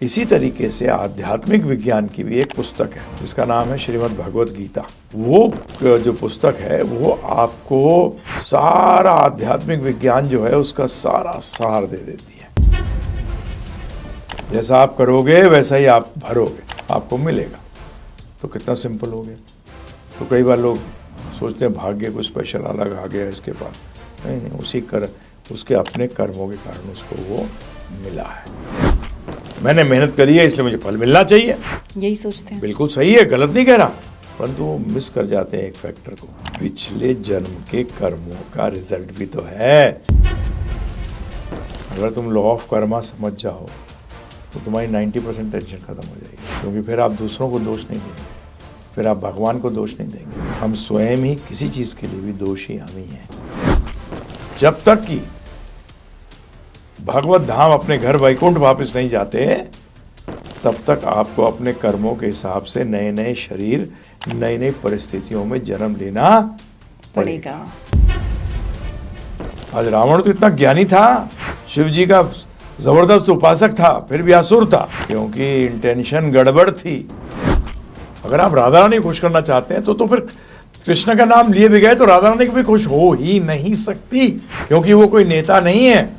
इसी तरीके से आध्यात्मिक विज्ञान की भी एक पुस्तक है जिसका नाम है श्रीमद् भगवत गीता। वो जो पुस्तक है वो आपको सारा आध्यात्मिक विज्ञान जो है उसका सारा सार दे देती है। जैसा आप करोगे वैसा ही आप भरोगे, आपको मिलेगा। तो कितना सिंपल हो गया। तो कई बार लोग सोचते हैं भाग्य कुछ स्पेशल अलग आ गया इसके पास। नहीं, उसके अपने कर्मों के कारण उसको वो मिला है। मैंने मेहनत करी है इसलिए मुझे फल मिलना चाहिए, यही सोचते हैं। बिल्कुल सही है, गलत नहीं कह रहा, परंतु वो मिस कर जाते हैं एक फैक्टर को। पिछले जन्म के कर्मों का रिजल्ट भी तो है। अगर तुम लॉ ऑफ कर्मा समझ जाओ तो तुम्हारी 90% टेंशन खत्म हो जाएगी, क्योंकि फिर आप दूसरों को दोष नहीं देंगे, फिर आप भगवान को दोष नहीं देंगे। हम स्वयं ही किसी चीज के लिए भी दोषी हम ही हैं। जब तक कि भगवत धाम अपने घर वैकुंठ वापस नहीं जाते तब तक आपको अपने कर्मों के हिसाब से नए नए शरीर, नई नई परिस्थितियों में जन्म लेना पड़ेगा। आज रावण तो इतना ज्ञानी था, शिव जी का जबरदस्त उपासक था, फिर भी असुर था, क्योंकि इंटेंशन गड़बड़ थी। अगर आप राधा रानी खुश करना चाहते हैं तो फिर कृष्ण का नाम लिए भी गए तो राधा रानी भी खुश हो ही नहीं सकती, क्योंकि वो कोई नेता नहीं है।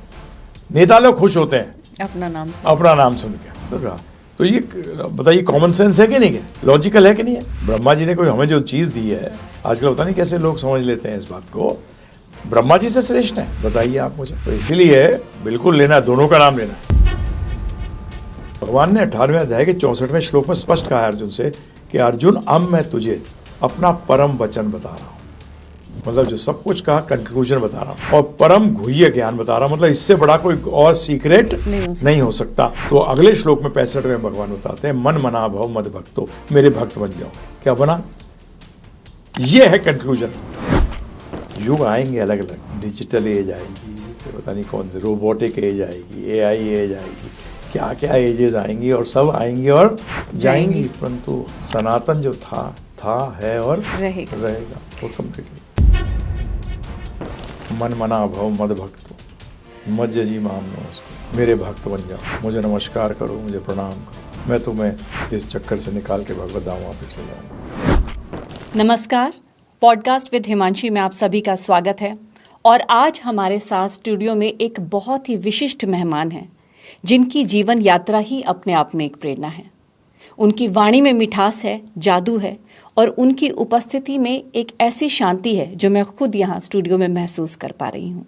नेता लोग खुश होते हैं अपना नाम सुन के। तो ये बताइए, कॉमन सेंस है कि नहीं है, लॉजिकल है कि नहीं है। ब्रह्मा जी ने कोई हमें जो चीज दी है, आजकल पता नहीं कैसे लोग समझ लेते हैं इस बात को, ब्रह्मा जी से श्रेष्ठ है, बताइए आप मुझे। तो इसीलिए बिल्कुल लेना, दोनों का नाम लेना। भगवान ने 18वें अध्याय के 64वें श्लोक में स्पष्ट कहा है अर्जुन से कि अर्जुन, अब मैं तुझे अपना परम वचन बता रहा हूं। मतलब जो सब कुछ कहा कंक्लूजन बता रहा हूं, और परम गुह्य ज्ञान बता रहा हूं। मतलब इससे बड़ा कोई और सीक्रेट नहीं हो सकता। तो अगले श्लोक में 65वें भगवान बताते हैं, मन मना भव मद भक्तो, मेरे भक्त बन जाओ। क्या बना? ये है कंक्लूजन। युग आएंगे अलग अलग, डिजिटल एज आएगी, पता नहीं कौन सी रोबोटिक एज आएगी, एआई एज आएगी, क्या क्या एजेस आएंगी, और सब आएंगी और जाएंगी, परंतु सनातन जो था है और रहेगा वो कंप्लीटली। मन मना भव मद भक्तो मज जी माम नमस्कार, मेरे भक्त बन जाओ, मुझे नमस्कार करो, मुझे प्रणाम करो, मैं तुम्हें इस चक्कर से निकाल के भगवत धाम वापस ले जाऊंगा। नमस्कार, पॉडकास्ट विद हिमांशी में आप सभी का स्वागत है। और आज हमारे साथ स्टूडियो में एक बहुत ही विशिष्ट मेहमान हैं, जिनकी जीवन यात्रा ही अपने आप में एक प्रेरणा है। उनकी वाणी में मिठास है, जादू है, और उनकी उपस्थिति में एक ऐसी शांति है जो मैं खुद यहाँ स्टूडियो में महसूस कर पा रही हूँ।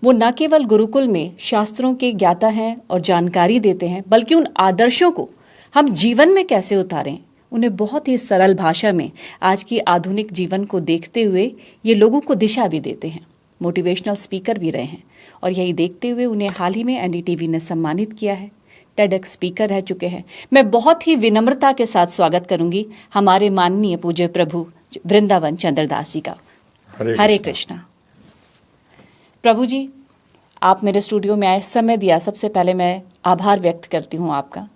वो न केवल गुरुकुल में शास्त्रों के ज्ञाता हैं और जानकारी देते हैं, बल्कि उन आदर्शों को हम जीवन में कैसे उतारें, उन्हें बहुत ही सरल भाषा में आज की आधुनिक जीवन को देखते हुए ये लोगों को दिशा भी देते हैं। मोटिवेशनल स्पीकर भी रहे हैं, और यही देखते हुए उन्हें हाल ही में एनडीटीवी ने सम्मानित किया है। टेडेक्स स्पीकर रह चुके हैं। मैं बहुत ही विनम्रता के साथ स्वागत करूंगी हमारे माननीय पूज्य प्रभु वृंदावन चंद्रदास जी का। हरे कृष्णा। प्रभु जी, आप मेरे स्टूडियो में आए, समय दिया, सबसे पहले मैं आभार व्यक्त करती हूं आपका।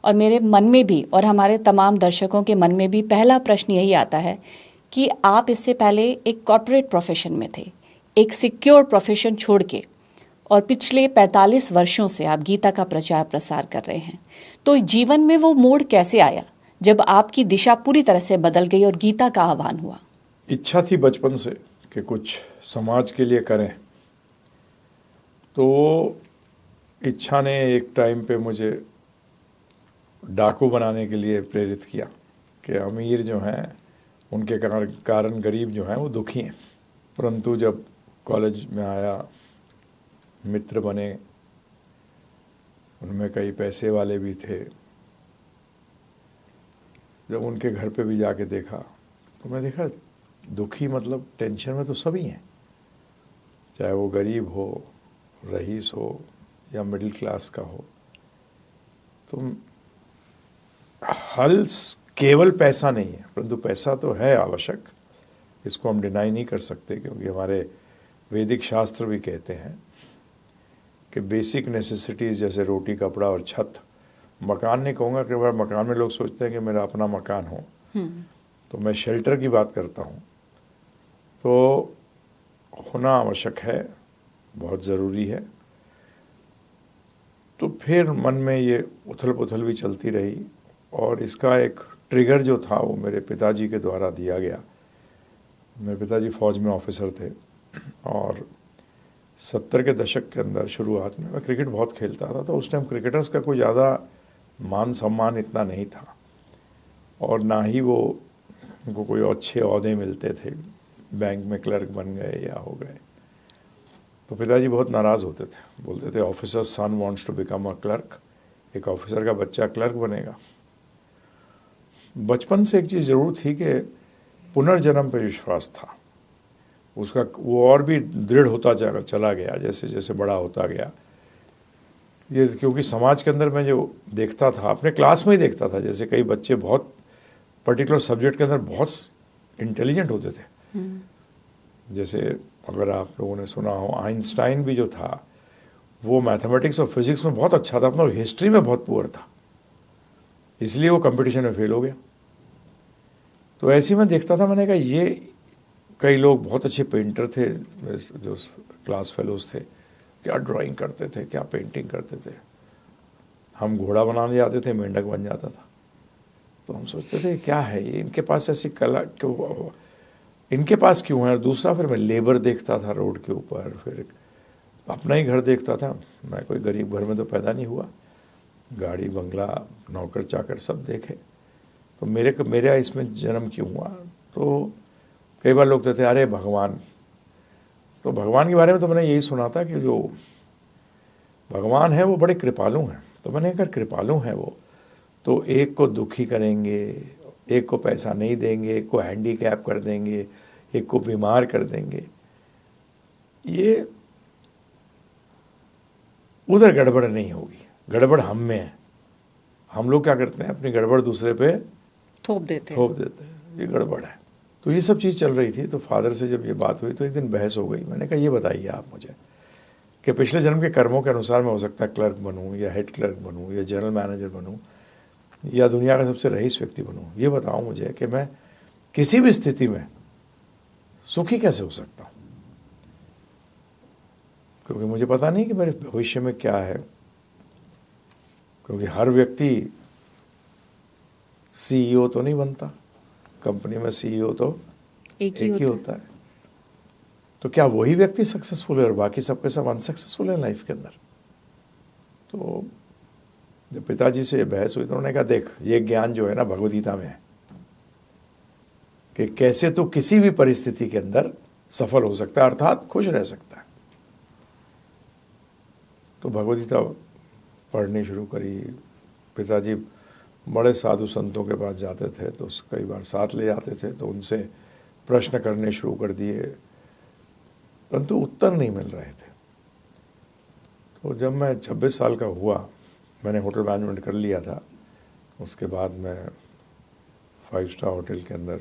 और मेरे मन में भी और हमारे तमाम दर्शकों के मन में भी पहला प्रश्न यही आता है कि आप इससे पहले एक कॉर्पोरेट प्रोफेशन में थे, एक सिक्योर प्रोफेशन छोड़ के, और पिछले 45 वर्षों से आप गीता का प्रचार प्रसार कर रहे हैं। तो जीवन में वो मोड़ कैसे आया जब आपकी दिशा पूरी तरह से बदल गई और गीता का आह्वान हुआ? इच्छा थी बचपन से कि कुछ समाज के लिए करें, तो इच्छा ने एक टाइम पे मुझे डाकू बनाने के लिए प्रेरित किया कि अमीर जो हैं उनके कारण गरीब जो हैं वो दुखी हैं। परंतु जब कॉलेज में आया, मित्र बने, उनमें कई पैसे वाले भी थे। जब उनके घर पे भी जाके देखा तो मैं देखा दुखी मतलब टेंशन में तो सभी हैं, चाहे वो गरीब हो, रईस हो या मिडिल क्लास का हो। तो हल केवल पैसा नहीं है, परंतु पैसा तो है आवश्यक, इसको हम डिनाई नहीं कर सकते, क्योंकि हमारे वैदिक शास्त्र भी कहते हैं कि बेसिक नेसेसिटीज़ जैसे रोटी, कपड़ा और छत, मकान नहीं कहूँगा, कि बार मकान में लोग सोचते हैं कि मेरा अपना मकान हो, तो मैं शेल्टर की बात करता हूँ। तो होना आवश्यक है, बहुत ज़रूरी है। तो फिर मन में ये उथल पुथल भी चलती रही, और इसका एक ट्रिगर जो था वो मेरे पिताजी के द्वारा दिया गया। मेरे पिताजी फ़ौज में ऑफिसर थे, और 70 के दशक के अंदर शुरुआत में मैं क्रिकेट बहुत खेलता था। तो उस टाइम क्रिकेटर्स का कोई ज़्यादा मान सम्मान इतना नहीं था, और ना ही वो उनको कोई अच्छे ओहदे मिलते थे, बैंक में क्लर्क बन गए या हो गए। तो पिताजी बहुत नाराज़ होते थे, बोलते थे officer son wants to become a clerk, एक ऑफिसर का बच्चा क्लर्क बनेगा। बचपन से एक चीज़ ज़रूर थी कि पुनर्जन्म पे विश्वास था उसका, वो और भी दृढ़ होता चला गया जैसे जैसे बड़ा होता गया। ये क्योंकि समाज के अंदर मैं जो देखता था, अपने क्लास में ही देखता था, जैसे कई बच्चे बहुत पर्टिकुलर सब्जेक्ट के अंदर बहुत इंटेलिजेंट होते थे। जैसे अगर आप लोगों ने सुना हो, आइंस्टाइन भी जो था वो मैथमेटिक्स और फिजिक्स में बहुत अच्छा था, अपना हिस्ट्री में बहुत पुअर था, इसलिए वो कंपटीशन में फेल हो गया। तो ऐसे ही मैं देखता था, मैंने कहा ये कई लोग बहुत अच्छे पेंटर थे जो क्लास फेलोज थे, क्या ड्राइंग करते थे, क्या पेंटिंग करते थे। हम घोड़ा बनाने जाते थे, मेंढक बन जाता था। तो हम सोचते थे क्या है ये, इनके पास ऐसी कला क्यों, इनके पास क्यों है। और दूसरा फिर मैं लेबर देखता था रोड के ऊपर, फिर अपना ही घर देखता था। मैं कोई गरीब घर में तो पैदा नहीं हुआ, गाड़ी बंगला नौकर चाकर सब देखे, तो मेरा इसमें जन्म क्यों हुआ। तो कई बार लोग कहते थे अरे भगवान, तो भगवान के बारे में तो मैंने यही सुना था कि जो भगवान है वो बड़े कृपालु हैं। तो मैंने अगर कृपालु हैं वो, तो एक को दुखी करेंगे, एक को पैसा नहीं देंगे, एक को हैंडीकैप कर देंगे, एक को बीमार कर देंगे, ये उधर गड़बड़ नहीं होगी, गड़बड़ हम में है। हम लोग क्या करते हैं, अपनी गड़बड़ दूसरे पे थोप देते हैं, ये गड़बड़ है। तो ये सब चीज़ चल रही थी। तो फादर से जब ये बात हुई तो एक दिन बहस हो गई। मैंने कहा ये बताइए आप मुझे कि पिछले जन्म के कर्मों के अनुसार मैं हो सकता है क्लर्क बनूं, या हेड क्लर्क बनूं, या जनरल मैनेजर बनूं, या दुनिया का सबसे रईस व्यक्ति बनूं। ये बताओ मुझे कि मैं किसी भी स्थिति में सुखी कैसे हो सकता हूँ, क्योंकि मुझे पता नहीं कि मेरे भविष्य में क्या है। क्योंकि हर व्यक्ति सीईओ तो नहीं बनता, कंपनी में सीईओ तो एक ही होता है। तो क्या वही व्यक्ति सक्सेसफुल है और बाकी सबके सब अनसक्सेसफुल है लाइफ के अंदर। तो जब पिताजी से बहस हुई तो उन्होंने कहा देख, ये ज्ञान जो है ना भगवद गीता में है कि कैसे तो किसी भी परिस्थिति के अंदर सफल हो सकता है, अर्थात खुश रह सकता है। तो भगवद गीता पढ़नी शुरू करी। पिताजी बड़े साधु संतों के पास जाते थे, तो कई बार साथ ले जाते थे, तो उनसे प्रश्न करने शुरू कर दिए, परंतु उत्तर नहीं मिल रहे थे। तो जब मैं 26 साल का हुआ, मैंने होटल मैनेजमेंट कर लिया था। उसके बाद मैं 5 स्टार होटल के अंदर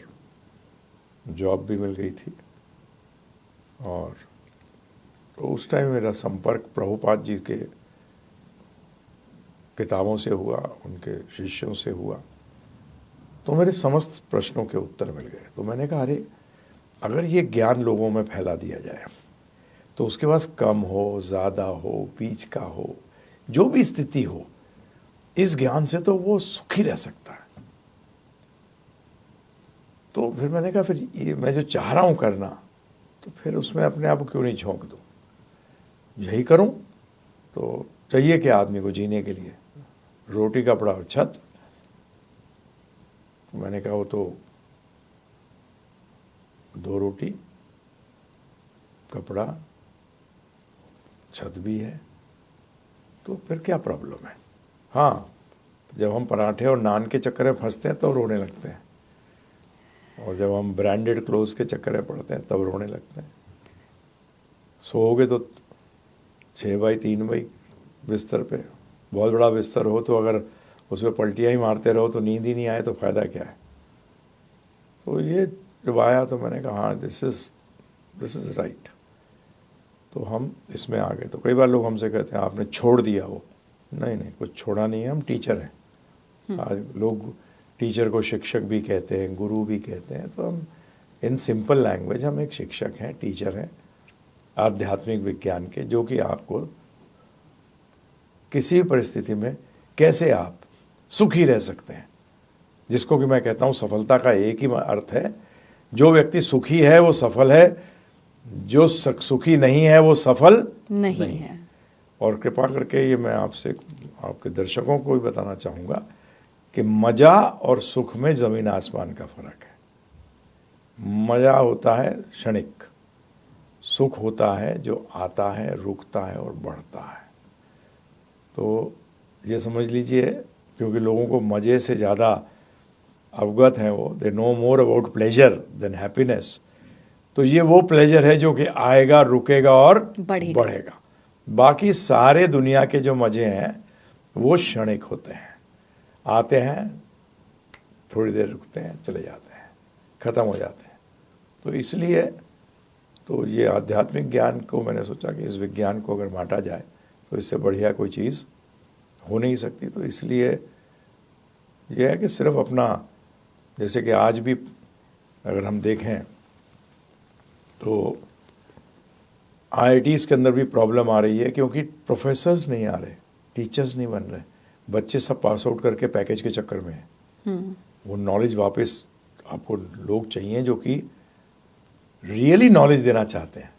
जॉब भी मिल गई थी, और तो उस टाइम मेरा संपर्क प्रभुपाद जी के किताबों से हुआ, उनके शिष्यों से हुआ। तो मेरे समस्त प्रश्नों के उत्तर मिल गए। तो मैंने कहा अरे, अगर ये ज्ञान लोगों में फैला दिया जाए तो उसके पास कम हो, ज़्यादा हो, बीच का हो, जो भी स्थिति हो, इस ज्ञान से तो वो सुखी रह सकता है। तो फिर मैंने कहा फिर ये मैं जो चाह रहा हूँ करना, तो फिर उसमें अपने आप को क्यों नहीं झोंक दूँ, यही करूँ। तो चाहिए क्या आदमी को जीने के लिए, रोटी कपड़ा और छत। मैंने कहा वो तो 2 रोटी कपड़ा छत भी है, तो फिर क्या प्रॉब्लम है। हाँ, जब हम पराठे और नान के चक्कर में फंसते हैं तो रोने लगते हैं, और जब हम ब्रांडेड क्लोथ्स के चक्कर में पड़ते हैं तब रोने लगते हैं। सोओगे तो 6 बाई 3 बाई बिस्तर पे, बहुत बड़ा बिस्तर हो तो अगर उसमें पलटियाँ ही मारते रहो तो नींद ही नहीं आए तो फ़ायदा क्या है। तो ये जब आया तो मैंने कहा हाँ, दिस इज़ राइट। तो हम इसमें आ गए। तो कई बार लोग हमसे कहते हैं आपने छोड़ दिया वो। नहीं, कुछ छोड़ा नहीं है, हम टीचर हैं। आज लोग टीचर को शिक्षक भी कहते हैं, गुरु भी कहते हैं। तो हम इन सिंपल लैंग्वेज हम एक शिक्षक हैं, टीचर हैं आध्यात्मिक विज्ञान के, जो कि आपको किसी भी परिस्थिति में कैसे आप सुखी रह सकते हैं, जिसको कि मैं कहता हूँ सफलता का एक ही अर्थ है, जो व्यक्ति सुखी है वो सफल है, जो सुखी नहीं है वो सफल नहीं है। और कृपा करके ये मैं आपसे, आपके दर्शकों को भी बताना चाहूँगा कि मज़ा और सुख में ज़मीन आसमान का फ़र्क है। मज़ा होता है क्षणिक, सुख होता है जो आता है, रुकता है और बढ़ता है। तो ये समझ लीजिए, क्योंकि लोगों को मज़े से ज़्यादा अवगत हैं, वो they know more about pleasure than happiness. तो ये वो प्लेजर है जो कि आएगा, रुकेगा और बढ़ेगा। बाकी सारे दुनिया के जो मज़े हैं वो क्षणिक होते हैं, आते हैं, थोड़ी देर रुकते हैं, चले जाते हैं, ख़त्म हो जाते हैं। तो इसलिए तो ये आध्यात्मिक ज्ञान को मैंने सोचा कि इस विज्ञान को अगर बांटा जाए तो इससे बढ़िया कोई चीज़ हो नहीं सकती। तो इसलिए यह है कि सिर्फ अपना, जैसे कि आज भी अगर हम देखें तो IITs के अंदर भी प्रॉब्लम आ रही है, क्योंकि प्रोफेसर्स नहीं आ रहे, टीचर्स नहीं बन रहे, बच्चे सब पास आउट करके पैकेज के चक्कर में हैं। वो नॉलेज वापस आपको लोग चाहिए जो कि रियली नॉलेज देना चाहते हैं।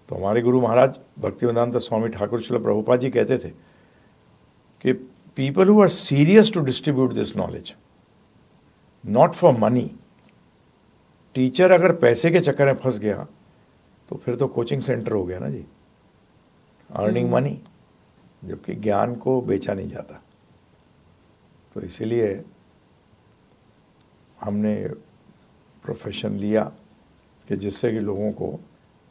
तो हमारे गुरु महाराज भक्तिवेदांत स्वामी ठाकुर श्रील प्रभुपाद जी कहते थे कि people who are serious to distribute this knowledge, not for money. Teacher अगर पैसे के चक्कर में फंस गया तो फिर तो कोचिंग सेंटर हो गया ना जी, अर्निंग मनी, जबकि ज्ञान को बेचा नहीं जाता। तो इसीलिए हमने प्रोफेशन लिया कि जिससे कि लोगों को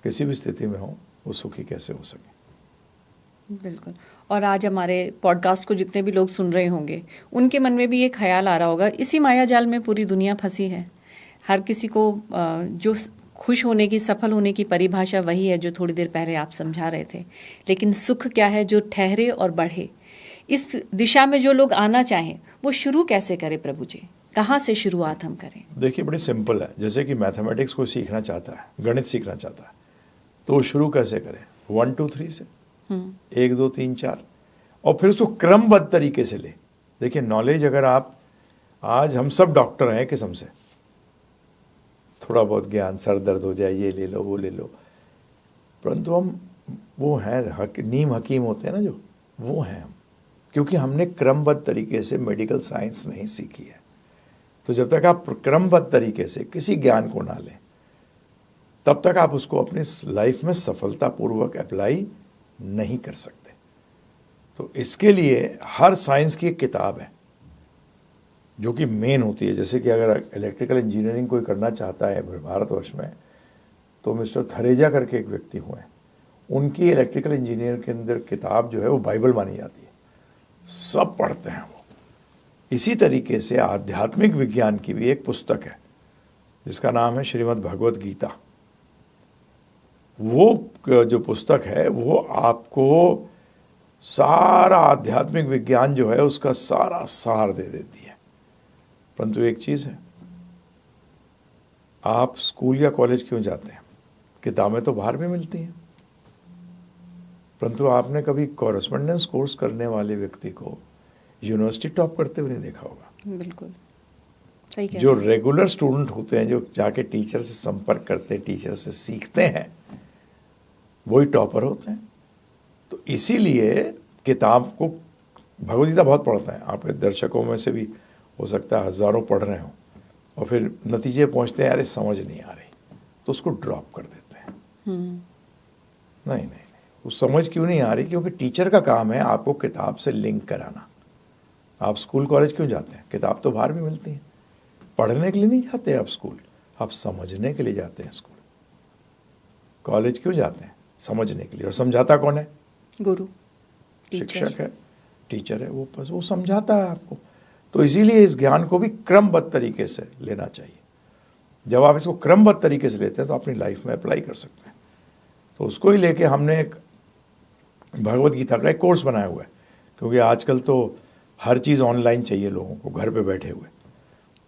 किसी भी स्थिति में हो वो सुखी कैसे हो सके। बिल्कुल। और आज हमारे पॉडकास्ट को जितने भी लोग सुन रहे होंगे उनके मन में भी ये ख्याल आ रहा होगा, इसी माया जाल में पूरी दुनिया फंसी है। हर किसी को जो खुश होने की, सफल होने की परिभाषा वही है जो थोड़ी देर पहले आप समझा रहे थे। लेकिन सुख क्या है जो ठहरे और बढ़े, इस दिशा में जो लोग आना चाहें वो शुरू कैसे करें प्रभु जी, कहाँ से शुरुआत हम करें? देखिए बड़ी सिंपल है। जैसे कि मैथमेटिक्स को सीखना चाहता है, गणित सीखना चाहता है, तो वो शुरू कैसे करें? 1 2 3 से, 1 2 3 4, और फिर उसको क्रमबद्ध तरीके से ले। देखिए नॉलेज, अगर आप, आज हम सब डॉक्टर हैं किस्म से, थोड़ा बहुत ज्ञान, सर दर्द हो जाए, ये ले लो, वो ले लो, परंतु हम वो हैं नीम हकीम होते हैं ना, जो वो हैं हम, क्योंकि हमने क्रमबद्ध तरीके से मेडिकल साइंस नहीं सीखी है। तो जब तक आप क्रमबद्ध तरीके से किसी ज्ञान को ना लें, तब तक आप उसको अपनी लाइफ में सफलतापूर्वक अप्लाई नहीं कर सकते। तो इसके लिए हर साइंस की एक किताब है जो कि मेन होती है। जैसे कि अगर इलेक्ट्रिकल इंजीनियरिंग कोई करना चाहता है भारतवर्ष में, तो मिस्टर थरेजा करके एक व्यक्ति हुए हैं, उनकी इलेक्ट्रिकल इंजीनियर के अंदर किताब जो है वो बाइबल मानी जाती है, सब पढ़ते हैं वो। इसी तरीके से आध्यात्मिक विज्ञान की भी एक पुस्तक है जिसका नाम है श्रीमद् भगवद गीता। वो जो पुस्तक है वो आपको सारा आध्यात्मिक विज्ञान जो है उसका सारा सार दे देती है। परंतु एक चीज़ है, आप स्कूल या कॉलेज क्यों जाते हैं? किताबें तो बाहर भी मिलती हैं, परंतु आपने कभी कॉरेस्पॉन्डेंस कोर्स करने वाले व्यक्ति को यूनिवर्सिटी टॉप करते हुए नहीं देखा होगा। बिल्कुल सही कह जो रहे हैं। रेगुलर स्टूडेंट होते हैं, जो जाके टीचर से संपर्क करते हैं, टीचर से सीखते हैं, वही टॉपर होते हैं। तो इसीलिए किताब को, भगवद गीता बहुत पढ़ता है, आपके दर्शकों में से भी हो सकता है हज़ारों पढ़ रहे हों, और फिर नतीजे पहुंचते हैं अरे समझ नहीं आ रही, तो उसको ड्रॉप कर देते हैं। नहीं, वो समझ क्यों नहीं आ रही? क्योंकि टीचर का काम है आपको किताब से लिंक कराना। आप स्कूल कॉलेज क्यों जाते हैं? किताब तो बाहर भी मिलती है। पढ़ने के लिए नहीं जाते आप स्कूल, आप समझने के लिए जाते हैं स्कूल। कॉलेज क्यों जाते हैं? समझने के लिए। और समझाता कौन है? गुरु, शिक्षक है, टीचर है, वो बस वो समझाता है आपको। तो इसीलिए इस ज्ञान को भी क्रमबद्ध तरीके से लेना चाहिए। जब आप इसको क्रमबद्ध तरीके से लेते हैं तो अपनी लाइफ में अप्लाई कर सकते हैं। तो उसको ही लेके हमने एक भगवद गीता का एक कोर्स बनाया हुआ है, क्योंकि आजकल तो हर चीज़ ऑनलाइन चाहिए लोगों को, घर पे बैठे हुए।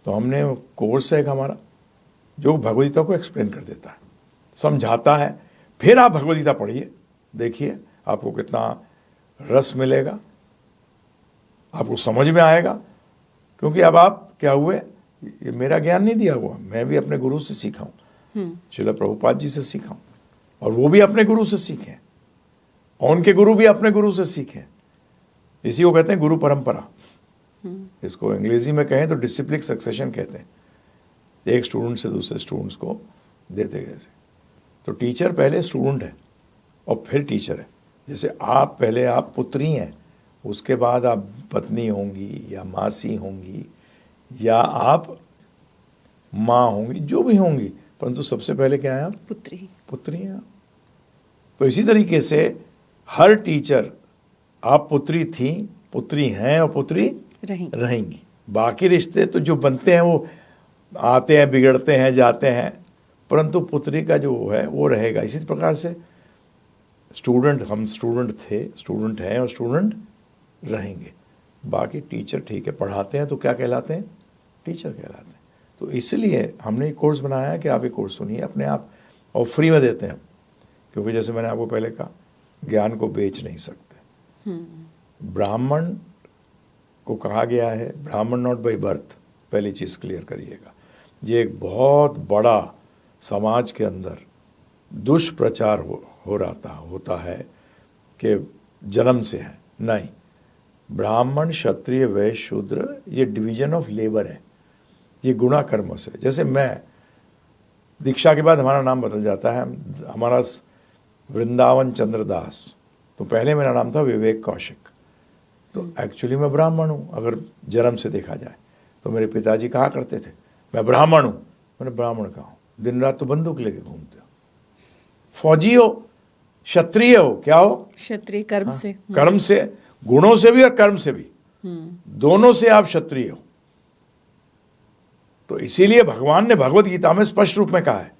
तो हमने कोर्स है एक हमारा जो भगवद गीता को एक्सप्लेन कर देता है, समझाता है। फिर आप भगवद गीता पढ़िए, देखिए आपको कितना रस मिलेगा, आपको समझ में आएगा। क्योंकि अब आप क्या हुए, ये मेरा ज्ञान नहीं दिया हुआ, मैं भी अपने गुरु से सीखा हूँ, श्रील प्रभुपाद जी से सीखा हूँ, और वो भी अपने गुरु से सीखे, और उनके गुरु भी अपने गुरु से सीखे। इसी को कहते हैं गुरु परंपरा। इसको अंग्रेजी में कहें तो डिसिप्लिन सक्सेशन कहते हैं, एक स्टूडेंट से दूसरे स्टूडेंट्स को देते गए। तो टीचर पहले स्टूडेंट है और फिर टीचर है। जैसे आप पहले आप पुत्री हैं, उसके बाद आप पत्नी होंगी या मासी होंगी या आप माँ होंगी, जो भी होंगी, परंतु सबसे पहले क्या है, आप पुत्री हैं आप। तो इसी तरीके से हर टीचर, आप पुत्री थी, पुत्री हैं और पुत्री रहेंगी। बाकी रिश्ते तो जो बनते हैं वो आते हैं, बिगड़ते हैं, जाते हैं, परंतु पुत्री का जो है वो रहेगा। इसी प्रकार से स्टूडेंट, हम स्टूडेंट थे, स्टूडेंट हैं और स्टूडेंट रहेंगे। बाकी टीचर ठीक है, पढ़ाते हैं तो क्या कहलाते हैं, टीचर कहलाते हैं। तो इसलिए हमने एक कोर्स बनाया है कि आप ये कोर्स सुनिए अपने आप, और फ्री में देते हैं। क्योंकि जैसे मैंने आपको पहले कहा, ज्ञान को बेच नहीं सकते। ब्राह्मण को कहा गया है, ब्राह्मण नॉट बाय बर्थ, पहली चीज़ क्लियर करिएगा। ये एक बहुत बड़ा समाज के अंदर दुष्प्रचार होता है कि जन्म से है। नहीं, ब्राह्मण, क्षत्रिय, वैश्य, शूद्र, ये डिवीजन ऑफ लेबर है, ये गुणा कर्मों से। जैसे मैं, दीक्षा के बाद हमारा नाम बदल जाता है, हमारा वृंदावन चंद्रदास, तो पहले मेरा नाम था विवेक कौशिक। तो एक्चुअली मैं ब्राह्मण हूँ, अगर जन्म से देखा जाए तो। मेरे पिताजी कहा करते थे मैं ब्राह्मण हूँ, मैंने ब्राह्मण कहा हूँ, दिन रात तो बंदूक लेके घूमते हो, फौजी हो, क्षत्रिय हो, क्या हो, क्षत्रिय कर्म से, कर्म से, गुणों से भी और कर्म से भी, दोनों से आप क्षत्रिय हो। तो इसीलिए भगवान ने भगवत गीता में स्पष्ट रूप में कहा है,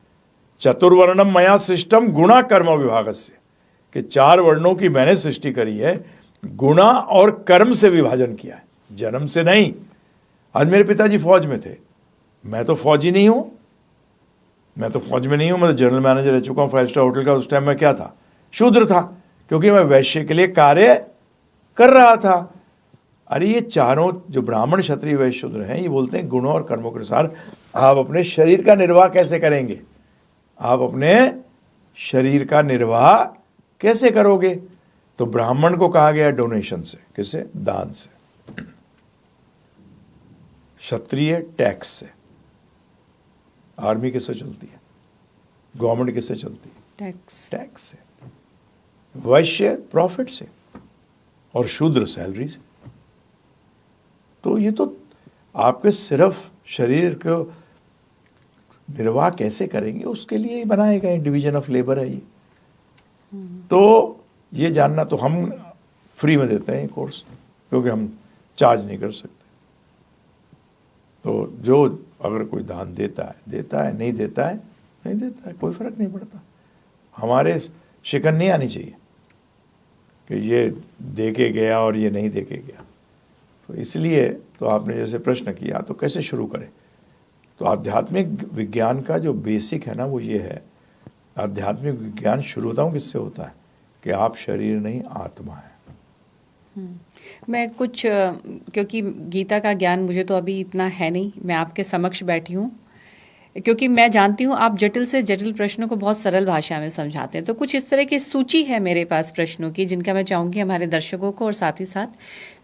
चतुर्वर्णम मया सृष्टम गुणा कर्म विभागस्य, कि 4 वर्णों की मैंने सृष्टि करी है, गुणा और कर्म से विभाजन किया है, जन्म से नहीं। आज मेरे पिताजी फौज में थे, मैं तो फौजी नहीं हूं, मैं तो फौज में नहीं हूं, मैं तो जनरल मैनेजर रह चुका हूं 5 स्टार होटल का। उस टाइम मैं क्या था, शूद्र था, क्योंकि मैं वैश्य के लिए कार्य कर रहा था। अरे ये चारों जो ब्राह्मण, क्षत्रिय, वैश्य, शूद्र हैं, ये बोलते हैं गुणों और कर्मों के अनुसार आप अपने शरीर का निर्वाह कैसे करेंगे, आप अपने शरीर का निर्वाह कैसे करोगे। तो ब्राह्मण को कहा गया डोनेशन से, किससे, दान से। क्षत्रिय टैक्स से, आर्मी किससे चलती है, गवर्नमेंट किससे चलती है, टैक्स से। वैश्य प्रॉफिट से, और शूद्र सैलरी से। तो ये तो आपके सिर्फ शरीर को निर्वाह कैसे करेंगे उसके लिए ही बनाए गए डिवीजन ऑफ लेबर है ये। तो ये जानना, तो हम फ्री में देते हैं ये कोर्स, क्योंकि हम चार्ज नहीं कर सकते। तो जो अगर कोई दान देता है, नहीं देता है, कोई फर्क नहीं पड़ता। हमारे शिकन नहीं आनी चाहिए कि ये दे के गया और ये नहीं दे के गया। तो इसलिए तो आपने जैसे प्रश्न किया, तो कैसे शुरू करें। तो आध्यात्मिक विज्ञान का जो बेसिक है ना, वो ये है, आध्यात्मिक विज्ञान शुरू होता हूँ किससे होता है, कि आप शरीर नहीं आत्मा है। मैं कुछ, क्योंकि गीता का ज्ञान मुझे तो अभी इतना है नहीं, मैं आपके समक्ष बैठी हूँ, क्योंकि मैं जानती हूँ आप जटिल से जटिल प्रश्नों को बहुत सरल भाषा में समझाते हैं। तो कुछ इस तरह की सूची है मेरे पास प्रश्नों की, जिनका मैं चाहूँगी हमारे दर्शकों को और साथ ही साथ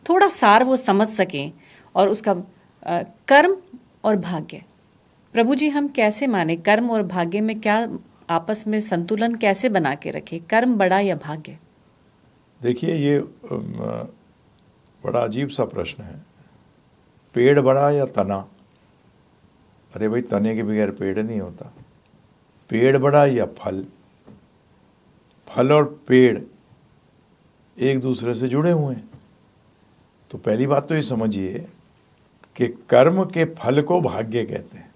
थोड़ा सार वो समझ सकें। और उसका कर्म और भाग्य, प्रभु जी हम कैसे माने, कर्म और भाग्य में क्या आपस में संतुलन कैसे बना के रखें, कर्म बड़ा या भाग्य। देखिए ये बड़ा अजीब सा प्रश्न है, पेड़ बड़ा या तना। अरे भाई, तने के बगैर पेड़ नहीं होता। पेड़ बड़ा या फल, फल और पेड़ एक दूसरे से जुड़े हुए हैं। तो पहली बात तो ये समझिए कि कर्म के फल को भाग्य कहते हैं।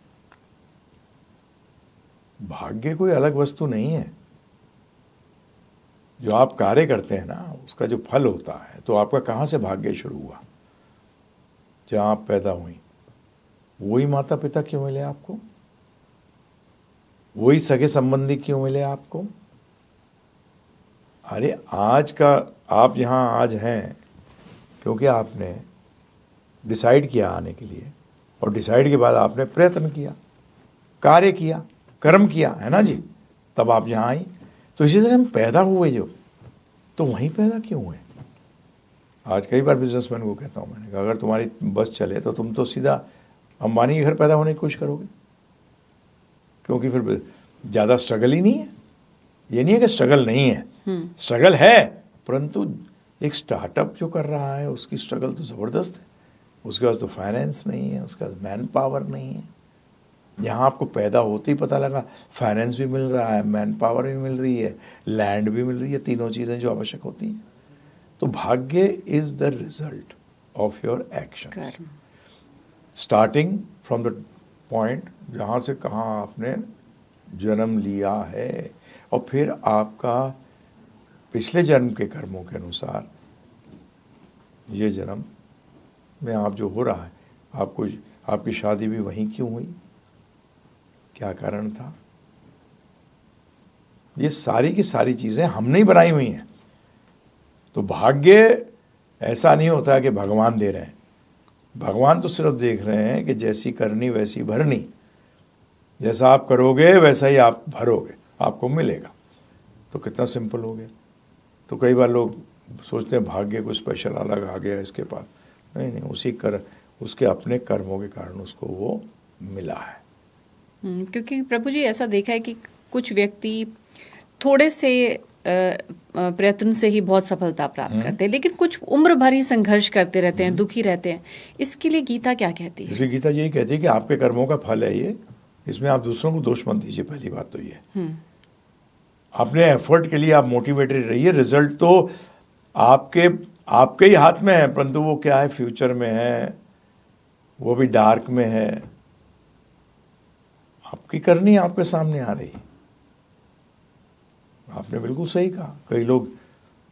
भाग्य कोई अलग वस्तु नहीं है। जो आप कार्य करते हैं ना, उसका जो फल होता है, तो आपका कहाँ से भाग्य शुरू हुआ, जहाँ आप पैदा हुई, वही माता पिता क्यों मिले आपको, वही सगे संबंधी क्यों मिले आपको। अरे आज का आप यहाँ आज हैं क्योंकि आपने डिसाइड किया आने के लिए, और डिसाइड के बाद आपने प्रयत्न किया, कार्य किया, कर्म किया, है ना जी, तब आप यहाँ आई। तो इसी तरह हम पैदा हुए जो, तो वहीं पैदा क्यों हुए? आज कई बार बिजनेसमैन को कहता हूँ मैंने कहा, अगर तुम्हारी बस चले तो तुम तो सीधा अंबानी के घर पैदा होने की कोशिश करोगे, क्योंकि फिर ज़्यादा स्ट्रगल ही नहीं है। ये नहीं है कि स्ट्रगल नहीं है, स्ट्रगल है, परंतु एक स्टार्टअप जो कर रहा है उसकी स्ट्रगल तो ज़बरदस्त है। उसके पास तो फाइनेंस नहीं है, उसके पास मैन पावर नहीं है। यहाँ आपको पैदा होते ही पता लगा फाइनेंस भी मिल रहा है, मैन पावर भी मिल रही है, लैंड भी मिल रही है, तीनों चीज़ें जो आवश्यक होती हैं। तो भाग्य is the result of your action, starting from the point जहाँ से कहाँ आपने जन्म लिया है, और फिर आपका पिछले जन्म के कर्मों के अनुसार ये जन्म में आप जो हो रहा है, आपको आपकी शादी भी वहीं क्यों हुई, क्या कारण था? ये सारी की सारी चीज़ें हमने ही बनाई हुई हैं। तो भाग्य ऐसा नहीं होता कि भगवान दे रहे हैं। भगवान तो सिर्फ देख रहे हैं कि जैसी करनी वैसी भरनी, जैसा आप करोगे वैसा ही आप भरोगे, आपको मिलेगा। तो कितना सिंपल हो गया। तो कई बार लोग सोचते हैं भाग्य को स्पेशल अलग आ गया इसके पास। नहीं नहीं, उसके अपने कर्मों के कारण उसको वो मिला है। क्योंकि प्रभु जी ऐसा देखा है कि कुछ व्यक्ति थोड़े से प्रयत्न से ही बहुत सफलता प्राप्त करते हैं, लेकिन कुछ उम्र भर ही संघर्ष करते रहते हैं, दुखी रहते हैं। इसके लिए गीता क्या कहती है? जैसे गीता यही कहती है कि आपके कर्मों का फल है ये, इसमें आप दूसरों को दोष मत दीजिए। पहली बात तो ये, अपने एफर्ट के लिए आप मोटिवेटेड रहिए। रिजल्ट तो आपके ही हाथ में है, परंतु वो क्या है, फ्यूचर में है, वो भी डार्क में है। आपकी करनी आपके सामने आ रही। आपने बिल्कुल सही कहा। कई लोग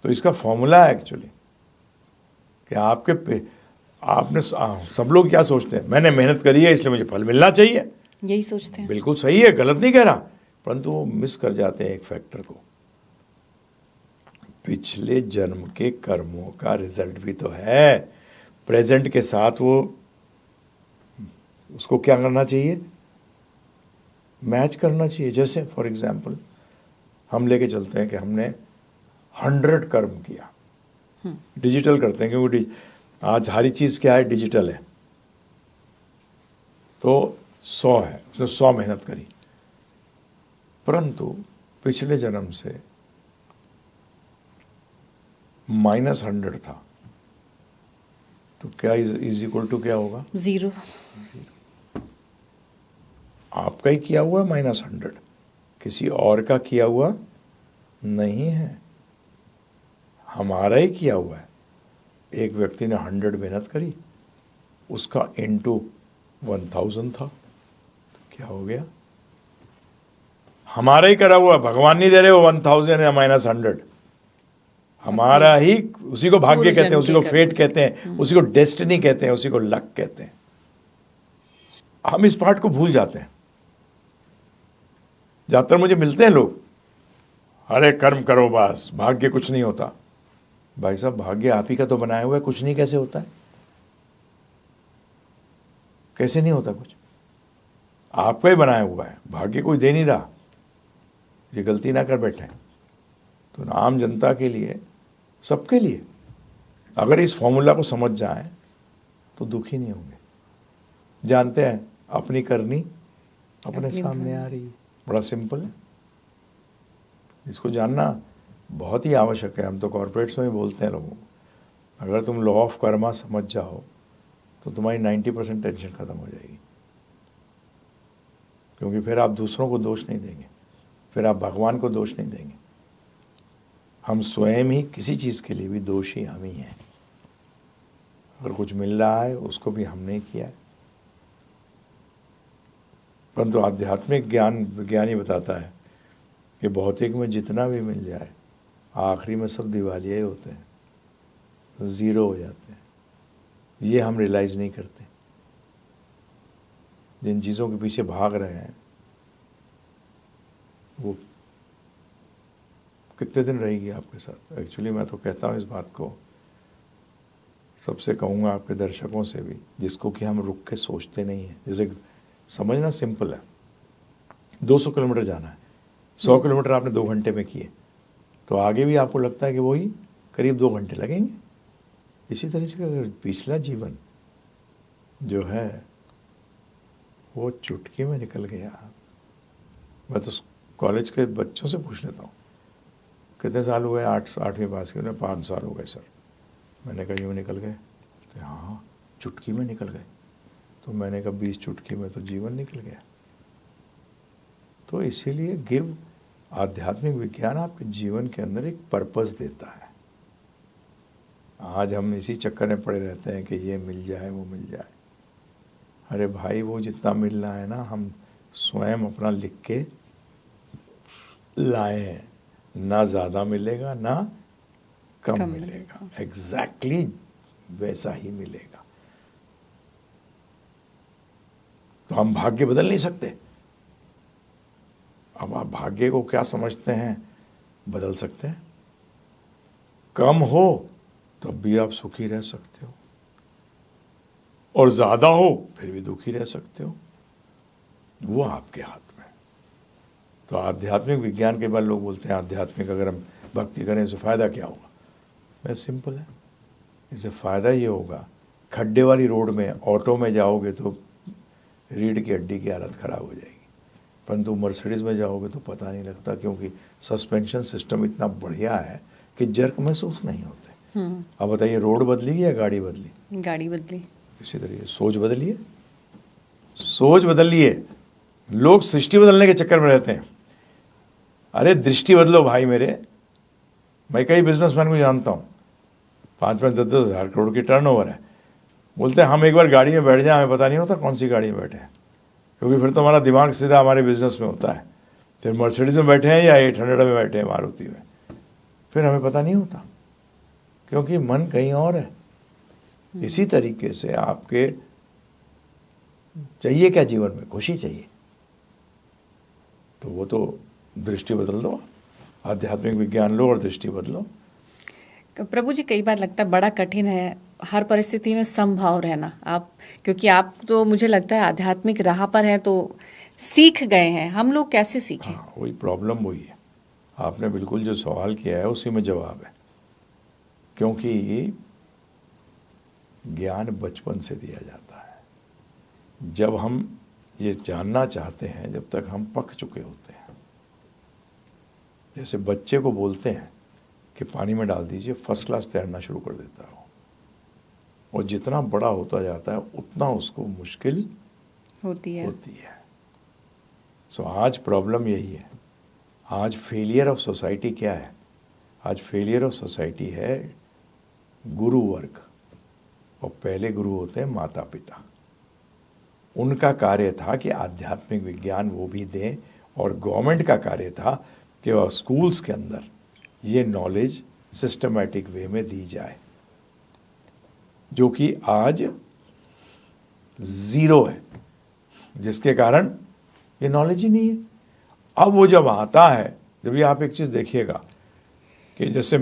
तो इसका फॉर्मूला है एक्चुअली कि आपने सब लोग क्या सोचते हैं, मैंने मेहनत करी है इसलिए मुझे फल मिलना चाहिए, यही सोचते हैं। बिल्कुल सही है, गलत नहीं कह रहा, परंतु वो मिस कर जाते हैं एक फैक्टर को। पिछले जन्म के कर्मों का रिजल्ट भी तो है, प्रेजेंट के साथ वो उसको क्या करना चाहिए, मैच करना चाहिए। जैसे फॉर एग्जाम्पल हम लेके चलते हैं कि हमने 100 कर्म किया, डिजिटल करते हैं क्योंकि आज हर चीज़ क्या है, डिजिटल है। तो 100 है, उसने 100 मेहनत करी, परंतु पिछले जन्म से -100 था, तो क्या इज इक्वल टू क्या होगा, 0। आपका ही किया हुआ है -100, किसी और का किया हुआ नहीं है, हमारा ही किया हुआ है। एक व्यक्ति ने 100 मेहनत करी, उसका इंटू 1000 था, तो क्या हो गया, हमारा ही करा हुआ, भगवान नहीं दे रहे वो 1000 या -100, हमारा ही। उसी को भाग्य कहते हैं, उसी को फेट कहते हैं, उसी को डेस्टिनी कहते हैं, उसी को लक कहते हैं। हम इस पार्ट को भूल जाते हैं। ज्यादातर मुझे मिलते हैं लोग, अरे कर्म करो बस, भाग्य कुछ नहीं होता। भाई साहब, भाग्य आप ही का तो बनाया हुआ है, कुछ नहीं कैसे होता है, कैसे नहीं होता कुछ, आपका ही बनाया हुआ है, भाग्य कोई दे नहीं रहा। ये गलती ना कर बैठे। तो आम जनता के लिए, सबके लिए अगर इस फॉर्मूला को समझ जाएं तो दुखी नहीं होंगे। जानते हैं अपनी करनी अपने सामने आ रही है, बड़ा सिंपल है। इसको जानना बहुत ही आवश्यक है। हम तो कॉर्पोरेट्स में भी बोलते हैं लोगों को, अगर तुम लॉ ऑफ कर्मा समझ जाओ तो तुम्हारी 90% टेंशन खत्म हो जाएगी, क्योंकि फिर आप दूसरों को दोष नहीं देंगे, फिर आप भगवान को दोष नहीं देंगे। हम स्वयं ही किसी चीज़ के लिए भी दोषी हम ही हैं। अगर कुछ मिल रहा है उसको भी हमने किया है। परंतु आध्यात्मिक विज्ञान ही बताता है कि भौतिक में जितना भी मिल जाए, आखिरी में सब दिवालिया ही होते हैं, ज़ीरो हो जाते हैं। ये हम रियलाइज़ नहीं करते। जिन चीज़ों के पीछे भाग रहे हैं वो कितने दिन रहेगी आपके साथ? एक्चुअली मैं तो कहता हूँ इस बात को, सबसे कहूँगा आपके दर्शकों से भी, जिसको कि हम रुक के सोचते नहीं हैं। जैसे समझना सिंपल है, 200 किलोमीटर जाना है, 100 किलोमीटर आपने 2 घंटे में किए, तो आगे भी आपको लगता है कि वही करीब 2 घंटे लगेंगे। इसी तरह से अगर पिछला जीवन जो है वो चुटकी में निकल गया। मैं तो कॉलेज के बच्चों से पूछ लेता हूँ, कितने साल हुए? 8वीं पास किए? 5 साल हो गए सर। मैंने कहा यूँ निकल गए? तो हाँ, चुटकी में निकल गए। तो मैंने कहा 20 चुटकी में तो जीवन निकल गया। तो इसीलिए आध्यात्मिक विज्ञान आपके जीवन के अंदर एक पर्पस देता है। आज हम इसी चक्कर में पड़े रहते हैं कि ये मिल जाए, वो मिल जाए। अरे भाई, वो जितना मिल रहा है ना, हम स्वयं अपना लिख के लाए हैं। ना ज़्यादा मिलेगा, ना कम मिलेगा, एग्जैक्टली वैसा ही मिलेगा। तो हम भाग्य बदल नहीं सकते। अब आप भाग्य को क्या समझते हैं? बदल सकते हैं। कम हो तो भी आप सुखी रह सकते हो, और ज्यादा हो फिर भी दुखी रह सकते हो। वो आपके हाथ में। तो आध्यात्मिक विज्ञान के बाद लोग बोलते हैं आध्यात्मिक अगर हम भक्ति करें इससे फायदा क्या होगा? बस सिंपल है, इससे फायदा ये होगा, खड्डे वाली रोड में ऑटो में जाओगे तो रीढ़ की हड्डी की हालत खराब हो जाएगी, परंतु मर्सिडीज में जाओगे तो पता नहीं लगता, क्योंकि सस्पेंशन सिस्टम इतना बढ़िया है कि जर्क महसूस नहीं होते। अब बताइए, रोड बदली या गाड़ी बदली? गाड़ी बदली। इसी तरीके सोच बदलिए, सोच बदलिए। लोग सृष्टि बदलने के चक्कर में रहते हैं। अरे दृष्टि बदलो भाई मेरे। मैं कई बिजनेसमैन को जानता हूँ, 5-5, 10-10 हज़ार करोड़ की टर्नओवर है। बोलते हैं हम एक बार गाड़ी में बैठ जाए, हमें पता नहीं होता कौन सी गाड़ी में बैठे हैं, क्योंकि फिर तो हमारा दिमाग सीधा हमारे बिजनेस में होता है। फिर मर्सिडीज में बैठे हैं या 800 में बैठे हैं, मारुति में, फिर हमें पता नहीं होता, क्योंकि मन कहीं और है। इसी तरीके से आपके चाहिए क्या जीवन में? खुशी चाहिए, तो वो तो दृष्टि बदल दो, आध्यात्मिक विज्ञान लो और दृष्टि बदलो। प्रभु जी, कई बार लगता है बड़ा कठिन है हर परिस्थिति में समभाव रहना। आप, क्योंकि आप तो मुझे लगता है आध्यात्मिक राह पर हैं, तो सीख गए हैं, हम लोग कैसे सीखें? हाँ, वही प्रॉब्लम वही है। आपने बिल्कुल जो सवाल किया है उसी में जवाब है, क्योंकि ज्ञान बचपन से दिया जाता है। जब हम ये जानना चाहते हैं, जब तक हम पक चुके होते हैं। जैसे बच्चे को बोलते हैं कि पानी में डाल दीजिए, फर्स्ट क्लास तैरना शुरू कर देता है, और जितना बड़ा होता जाता है उतना उसको मुश्किल होती है। सो आज प्रॉब्लम यही है। आज फेलियर ऑफ सोसाइटी क्या है? आज फेलियर ऑफ सोसाइटी है गुरु वर्ग, और पहले गुरु होते हैं माता पिता। उनका कार्य था कि आध्यात्मिक विज्ञान वो भी दें, और गवर्नमेंट का कार्य था कि वह स्कूल्स के अंदर ये नॉलेज सिस्टमैटिक वे में दी जाए, जो कि आज ज़ीरो है, जिसके कारण ये नॉलेज ही नहीं है। अब वो जब आता है, जब ये आप एक चीज़ देखिएगा कि जैसे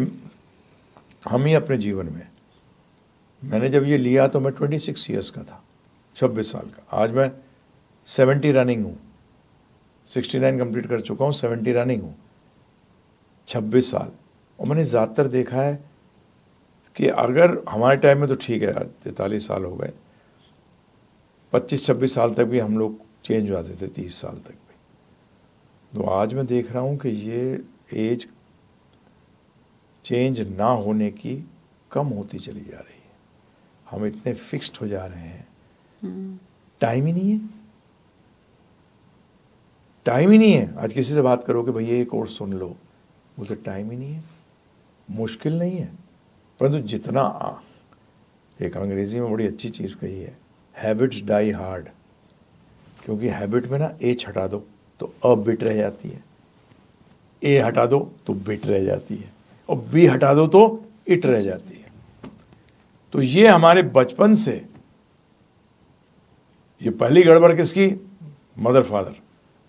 हम ही अपने जीवन में, मैंने जब ये लिया तो मैं 26 ईयर्स का था, 26 साल का। आज मैं 70 रनिंग हूँ, 69 कंप्लीट कर चुका हूँ, 70 रनिंग हूँ, 26 साल। और मैंने ज़्यादातर देखा है कि अगर हमारे टाइम में तो ठीक है, 43 साल हो गए, 25-26 साल तक भी हम लोग चेंज हो जाते थे, 30 साल तक भी। तो आज मैं देख रहा हूँ कि ये एज चेंज ना होने की कम होती चली जा रही है। हम इतने फिक्स्ड हो जा रहे हैं, टाइम ही नहीं है, टाइम ही नहीं है। आज किसी से बात करो कि भैया ये कोर्स सुन लो, बोलते टाइम ही नहीं है। मुश्किल नहीं है, परंतु जितना, एक अंग्रेजी में बड़ी अच्छी चीज़ कही है, हैबिट्स डाई हार्ड। क्योंकि हैबिट में ना एच हटा दो तो अ बिट रह जाती है, ए हटा दो तो बिट रह जाती है, और बी हटा दो तो इट रह जाती है। तो ये हमारे बचपन से, ये पहली गड़बड़ किसकी? Mother father.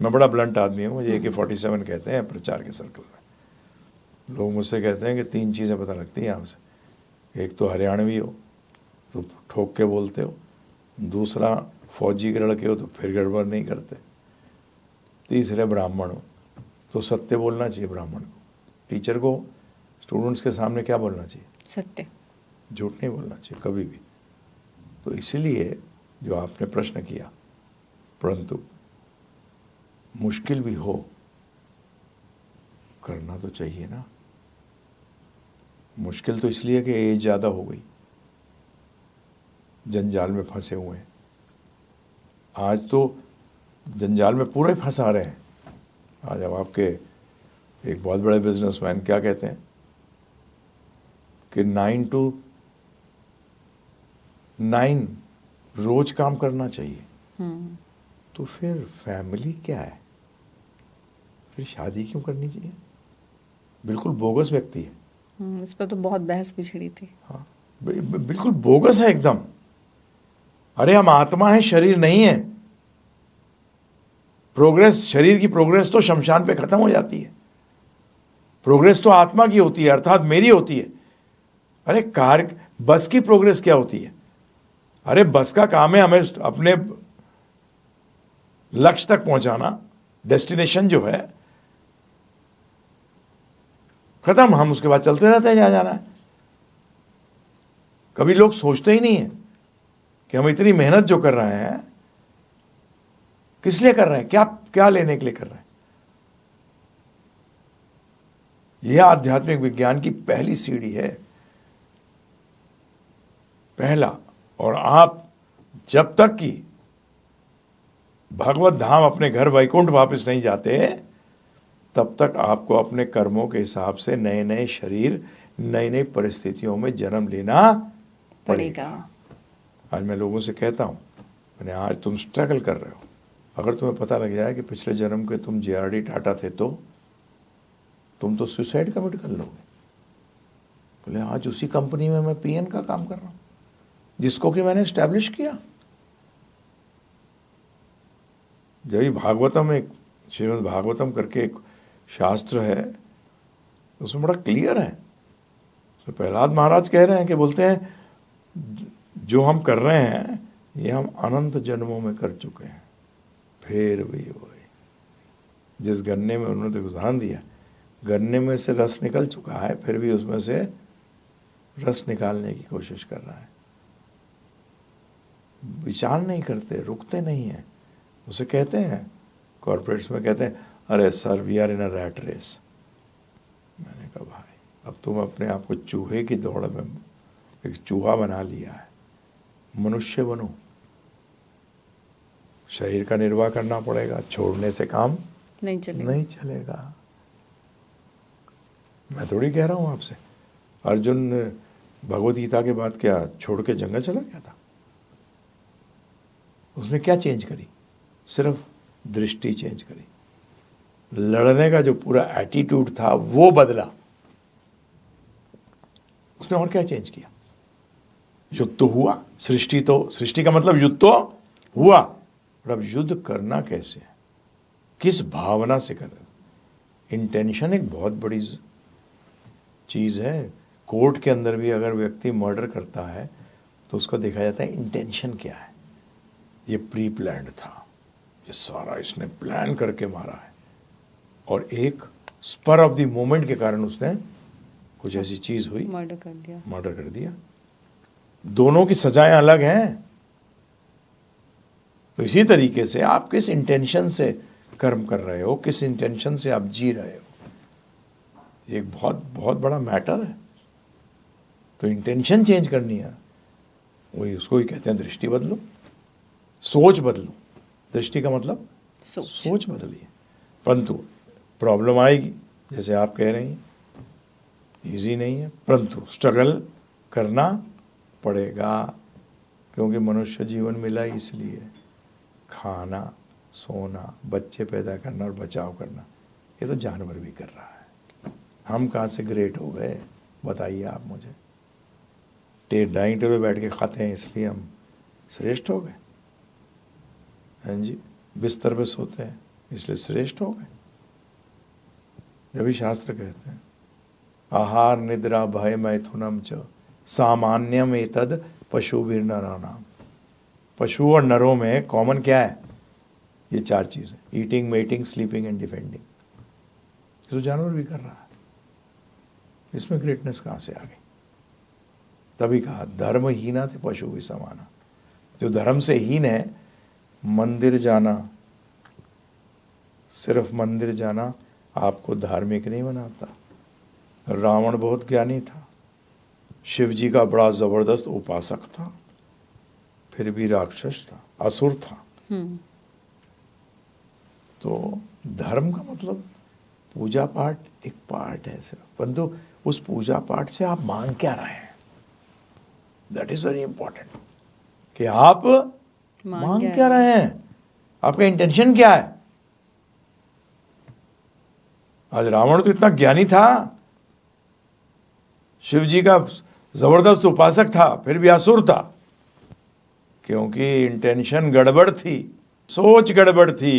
मैं बड़ा ब्लंट आदमी हूँ, मुझे AK-47 कहते हैं प्रचार के सर्कल में। लोग मुझसे कहते हैं कि 3 चीज़ें पता लगती हैं आपसे। एक तो हरियाणवी हो तो ठोक के बोलते हो, दूसरा फौजी के लड़के हो तो फिर गड़बड़ नहीं करते, तीसरे ब्राह्मण हो तो सत्य बोलना चाहिए ब्राह्मण को। टीचर को स्टूडेंट्स के सामने क्या बोलना चाहिए? सत्य। झूठ नहीं बोलना चाहिए कभी भी। तो इसीलिए जो आपने प्रश्न किया, परंतु मुश्किल भी हो करना तो चाहिए ना। मुश्किल तो इसलिए कि एज ज़्यादा हो गई, जंजाल में फंसे हुए हैं। आज तो जंजाल में पूरे फंसा रहे हैं। आज अब आपके एक बहुत बड़े बिजनेसमैन क्या कहते हैं कि 9 to 9 रोज काम करना चाहिए। तो फिर फैमिली क्या है? फिर शादी क्यों करनी चाहिए? बिल्कुल बोगस व्यक्ति है। इस पर तो बहुत बहस भी छिड़ी थी। हाँ, बिल्कुल बोगस है एकदम। अरे हम आत्मा है, शरीर नहीं है। प्रोग्रेस, शरीर की प्रोग्रेस तो शमशान पे खत्म हो जाती है। प्रोग्रेस तो आत्मा की होती है, अर्थात मेरी होती है। अरे कार, बस की प्रोग्रेस क्या होती है? अरे बस का काम है हमें अपने लक्ष्य तक पहुंचाना, डेस्टिनेशन जो है खत्म, हम उसके बाद चलते रहते हैं जहां जाना है। कभी लोग सोचते ही नहीं है कि हम इतनी मेहनत जो कर रहे हैं किस लिए कर रहे हैं, क्या क्या लेने के लिए कर रहे हैं। यह आध्यात्मिक विज्ञान की पहली सीढ़ी है, पहला। और आप जब तक कि भगवत धाम अपने घर वैकुंठ वापस नहीं जाते, तब तक आपको अपने कर्मों के हिसाब से नए नए शरीर, नई नई परिस्थितियों में जन्म लेना पड़ेगा। आज मैं लोगों से कहता हूं, मैंने आज तुम स्ट्रगल कर रहे हो, अगर तुम्हें पता लग जाए कि पिछले जन्म के तुम JRD टाटा थे तो तुम तो सुसाइड कमिट कर लोगे। बोले आज उसी कंपनी में मैं PN का काम कर रहा हूं जिसको कि मैंने एस्टैब्लिश किया। जब भागवतम, एक श्रीमद् भागवतम करके एक शास्त्र है, उसमें बड़ा क्लियर है। उसमें प्रहलाद महाराज कह रहे हैं कि बोलते हैं जो हम कर रहे हैं ये हम अनंत जन्मों में कर चुके हैं, फिर भी वही। जिस गन्ने में उन्होंने उदाहरण दिया, गन्ने में से रस निकल चुका है, फिर भी उसमें से रस निकालने की कोशिश कर रहा है। विचार नहीं करते, रुकते नहीं हैं। उसे कहते हैं कॉर्पोरेट्स में, कहते हैं अरे sir we are in a rat race. मैंने कहा भाई अब तुम अपने आप को चूहे की दौड़ में एक चूहा बना लिया है, मनुष्य बनो। शरीर का निर्वाह करना पड़ेगा, छोड़ने से काम नहीं चलेगा। मैं थोड़ी कह रहा हूं आपसे। अर्जुन भगवत गीता के बाद क्या छोड़ के जंगल चला गया था? उसने क्या चेंज करी? सिर्फ दृष्टि चेंज करी। लड़ने का जो पूरा एटीट्यूड था वो बदला। उसने और क्या चेंज किया? युद्ध तो हुआ, सृष्टि का मतलब युद्ध तो हुआ, और अब युद्ध करना कैसे है, किस भावना से कर रहे हो? इंटेंशन एक बहुत बड़ी चीज है। कोर्ट के अंदर भी अगर व्यक्ति मर्डर करता है तो उसको देखा जाता है इंटेंशन क्या है। ये प्री प्लान्ड था, ये सारा इसने प्लान करके मारा है, और एक स्पर ऑफ द मोमेंट के कारण उसने कुछ ऐसी चीज हुई, मर्डर कर दिया। दोनों की सजाएं अलग हैं। तो इसी तरीके से आप किस इंटेंशन से कर्म कर रहे हो, किस इंटेंशन से आप जी रहे हो, एक बहुत बहुत बड़ा मैटर है। तो इंटेंशन चेंज करनी है, वही उसको ही कहते हैं दृष्टि बदलो, सोच बदलो। दृष्टि का मतलब सोच बदलिए। परंतु प्रॉब्लम आएगी, जैसे आप कह रही हैं, इजी नहीं है, परंतु स्ट्रगल करना पड़ेगा, क्योंकि मनुष्य जीवन मिला इसलिए। खाना, सोना, बच्चे पैदा करना और बचाव करना, ये तो जानवर भी कर रहा है। हम कहाँ से ग्रेट हो गए बताइए आप मुझे? डाइनिंग टेबल बैठ के खाते हैं इसलिए हम श्रेष्ठ हो गए? हैं जी? बिस्तर पे सोते हैं इसलिए श्रेष्ठ हो गए? जब भी शास्त्र कहते हैं आहार निद्रा भय मैथुनम च सामान्यम एतद पशुभिर्नराणाम। पशु और नरों में कॉमन क्या है? ये 4 चीजें, eating, mating, sleeping and defending. तो जानवर भी कर रहा है, इसमें ग्रेटनेस कहां से आ गई? तभी कहा धर्महीना थे पशु भी समाना। जो धर्म से हीन है, मंदिर जाना, सिर्फ मंदिर जाना आपको धार्मिक नहीं बनाता। रावण बहुत ज्ञानी था, शिव जी का बड़ा जबरदस्त उपासक था, फिर भी राक्षस था, असुर था। तो धर्म का मतलब पूजा पाठ एक पार्ट है सिर्फ, परंतु उस पूजा पाठ से आप मांग क्या रहे हैं, दैट इज वेरी इंपॉर्टेंट। कि आप मांग क्या रहे हैं, आपका इंटेंशन क्या है। आज रावण तो इतना ज्ञानी था, शिव जी का जबरदस्त उपासक था, फिर भी असुर था, क्योंकि इंटेंशन गड़बड़ थी, सोच गड़बड़ थी।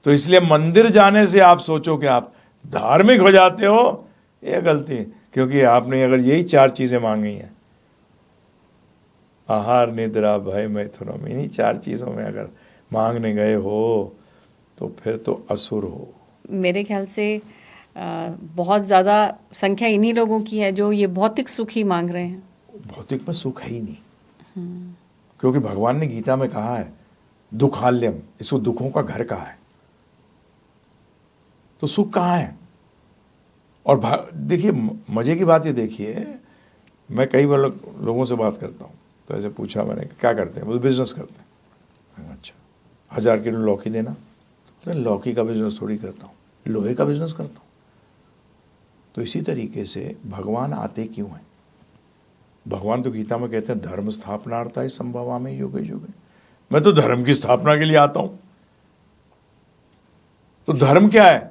तो इसलिए मंदिर जाने से आप सोचो कि आप धार्मिक हो जाते हो, यह गलती है। क्योंकि आपने अगर यही 4 चीजें मांगी हैं, आहार निद्रा भय मैथुनम, इन्हीं 4 चीजों में अगर मांगने गए हो तो फिर तो असुर हो। मेरे ख्याल से बहुत ज़्यादा संख्या इन्हीं लोगों की है जो ये भौतिक सुख ही मांग रहे हैं। भौतिक में सुख है ही नहीं, क्योंकि भगवान ने गीता में कहा है दुखाल्यम, इसको दुखों का घर कहा है। तो सुख कहाँ है? और देखिए मजे की बात ये देखिए, मैं कई बार लोगों से बात करता हूँ, तो ऐसे पूछा मैंने क्या करते हैं, वो बिजनेस करते हैं। अच्छा 1000 किलो लौकी देना, तो लौकी का बिजनेस थोड़ी करता हूँ, लोहे का बिजनेस करता हूँ। तो इसी तरीके से भगवान आते क्यों हैं? भगवान तो गीता में कहते हैं धर्म स्थापनार्थाय संभवामि युगे युगे। मैं तो धर्म की स्थापना के लिए आता हूं। तो धर्म क्या है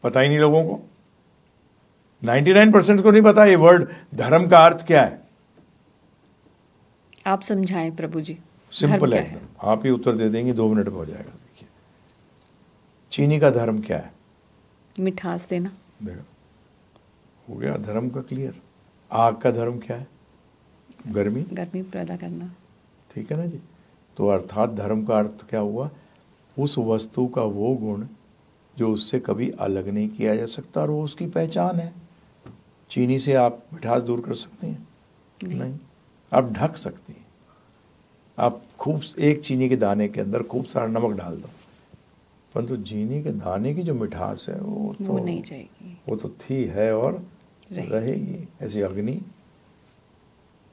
पता ही नहीं लोगों को, 99% को नहीं पता ये वर्ड धर्म का अर्थ क्या है। आप समझाएं प्रभु जी। सिंपल है एकदम, आप ही उत्तर दे देंगे, 2 मिनट में हो जाएगा। देखिए चीनी का धर्म क्या है? मिठास देना। देखो हो गया धर्म का क्लियर। आग का धर्म क्या है? गर्मी, गर्मी पैदा करना। ठीक है ना जी। तो अर्थात धर्म का अर्थ क्या हुआ? उस वस्तु का वो गुण जो उससे कभी अलग नहीं किया जा सकता और वो उसकी पहचान है। चीनी से आप मिठास दूर कर सकते हैं? नहीं। आप ढक सकती हैं। आप खूब एक चीनी के दाने के अंदर खूब सारा नमक डाल दो, परंतु चीनी के दाने की जो मिठास है वो नहीं जाएगी, वो तो थी है और रहेगी। ऐसी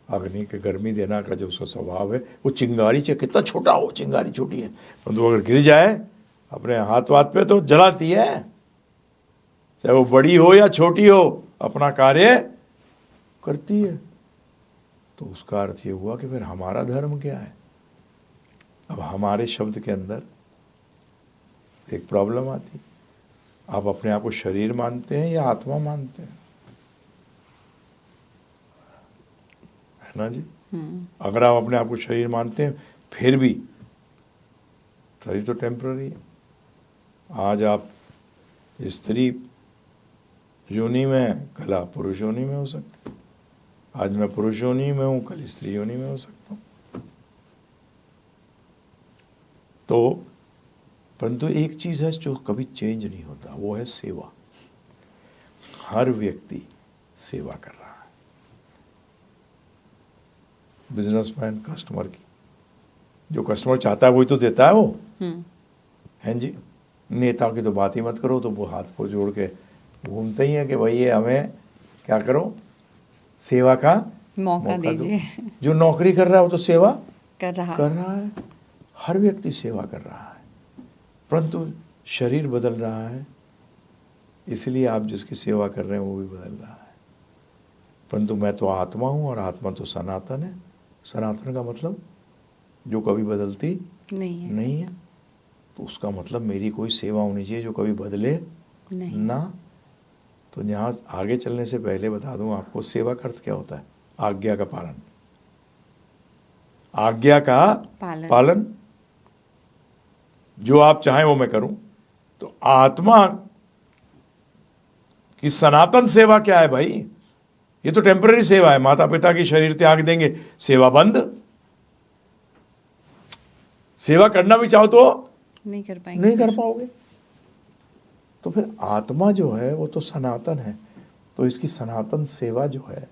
अग्नि के गर्मी देना का जो उसका स्वभाव है, वो चिंगारी चाहे कितना छोटा हो, चिंगारी छोटी है, परंतु अगर गिर जाए अपने हाथ वाथ पे तो जलाती है, चाहे वो बड़ी हो या छोटी हो, अपना कार्य करती है। तो उसका अर्थ ये हुआ कि फिर हमारा धर्म क्या है? अब हमारे शब्द के अंदर एक प्रॉब्लम आती, आप अपने आप को शरीर मानते हैं या आत्मा मानते हैं? है ना जी। अगर आप अपने आप को शरीर मानते हैं, फिर भी शरीर तो टेम्पररी है। आज आप स्त्री योनि में, कल आप पुरुष योनि में हो सकते हैं। आज मैं पुरुष योनि में हूं, कल स्त्री योनि में हो सकता हूं। तो परंतु एक चीज है जो कभी चेंज नहीं होता, वो है सेवा। हर व्यक्ति सेवा कर रहा है, बिजनेसमैन कस्टमर की, जो कस्टमर चाहता है वही तो देता है वो, हैं जी। नेता की तो बात ही मत करो, तो वो हाथ को जोड़ के घूमते ही है कि भाई ये हमें क्या करो, सेवा का मौका दीजिए। जो नौकरी कर रहा है वो तो सेवा कर रहा है। हर व्यक्ति सेवा कर रहा है, परंतु शरीर बदल रहा है, इसलिए आप जिसकी सेवा कर रहे हैं वो भी बदल रहा है। परंतु मैं तो आत्मा हूं और आत्मा तो सनातन है। सनातन का मतलब जो कभी बदलती नहीं है। तो उसका मतलब मेरी कोई सेवा होनी चाहिए जो कभी बदले नहीं ना। तो यहाँ आगे चलने से पहले बता दूं आपको, सेवा का अर्थ क्या होता है? आज्ञा का पालन, आज्ञा का पालन। जो आप चाहें वो मैं करूं। तो आत्मा कि सनातन सेवा क्या है भाई। ये तो टेम्पररी सेवा है, माता पिता की शरीर त्याग देंगे, सेवा बंद। सेवा करना भी चाहो तो नहीं कर पाएंगे, नहीं कर पाओगे। तो फिर आत्मा जो है वो तो सनातन है, तो इसकी सनातन सेवा जो है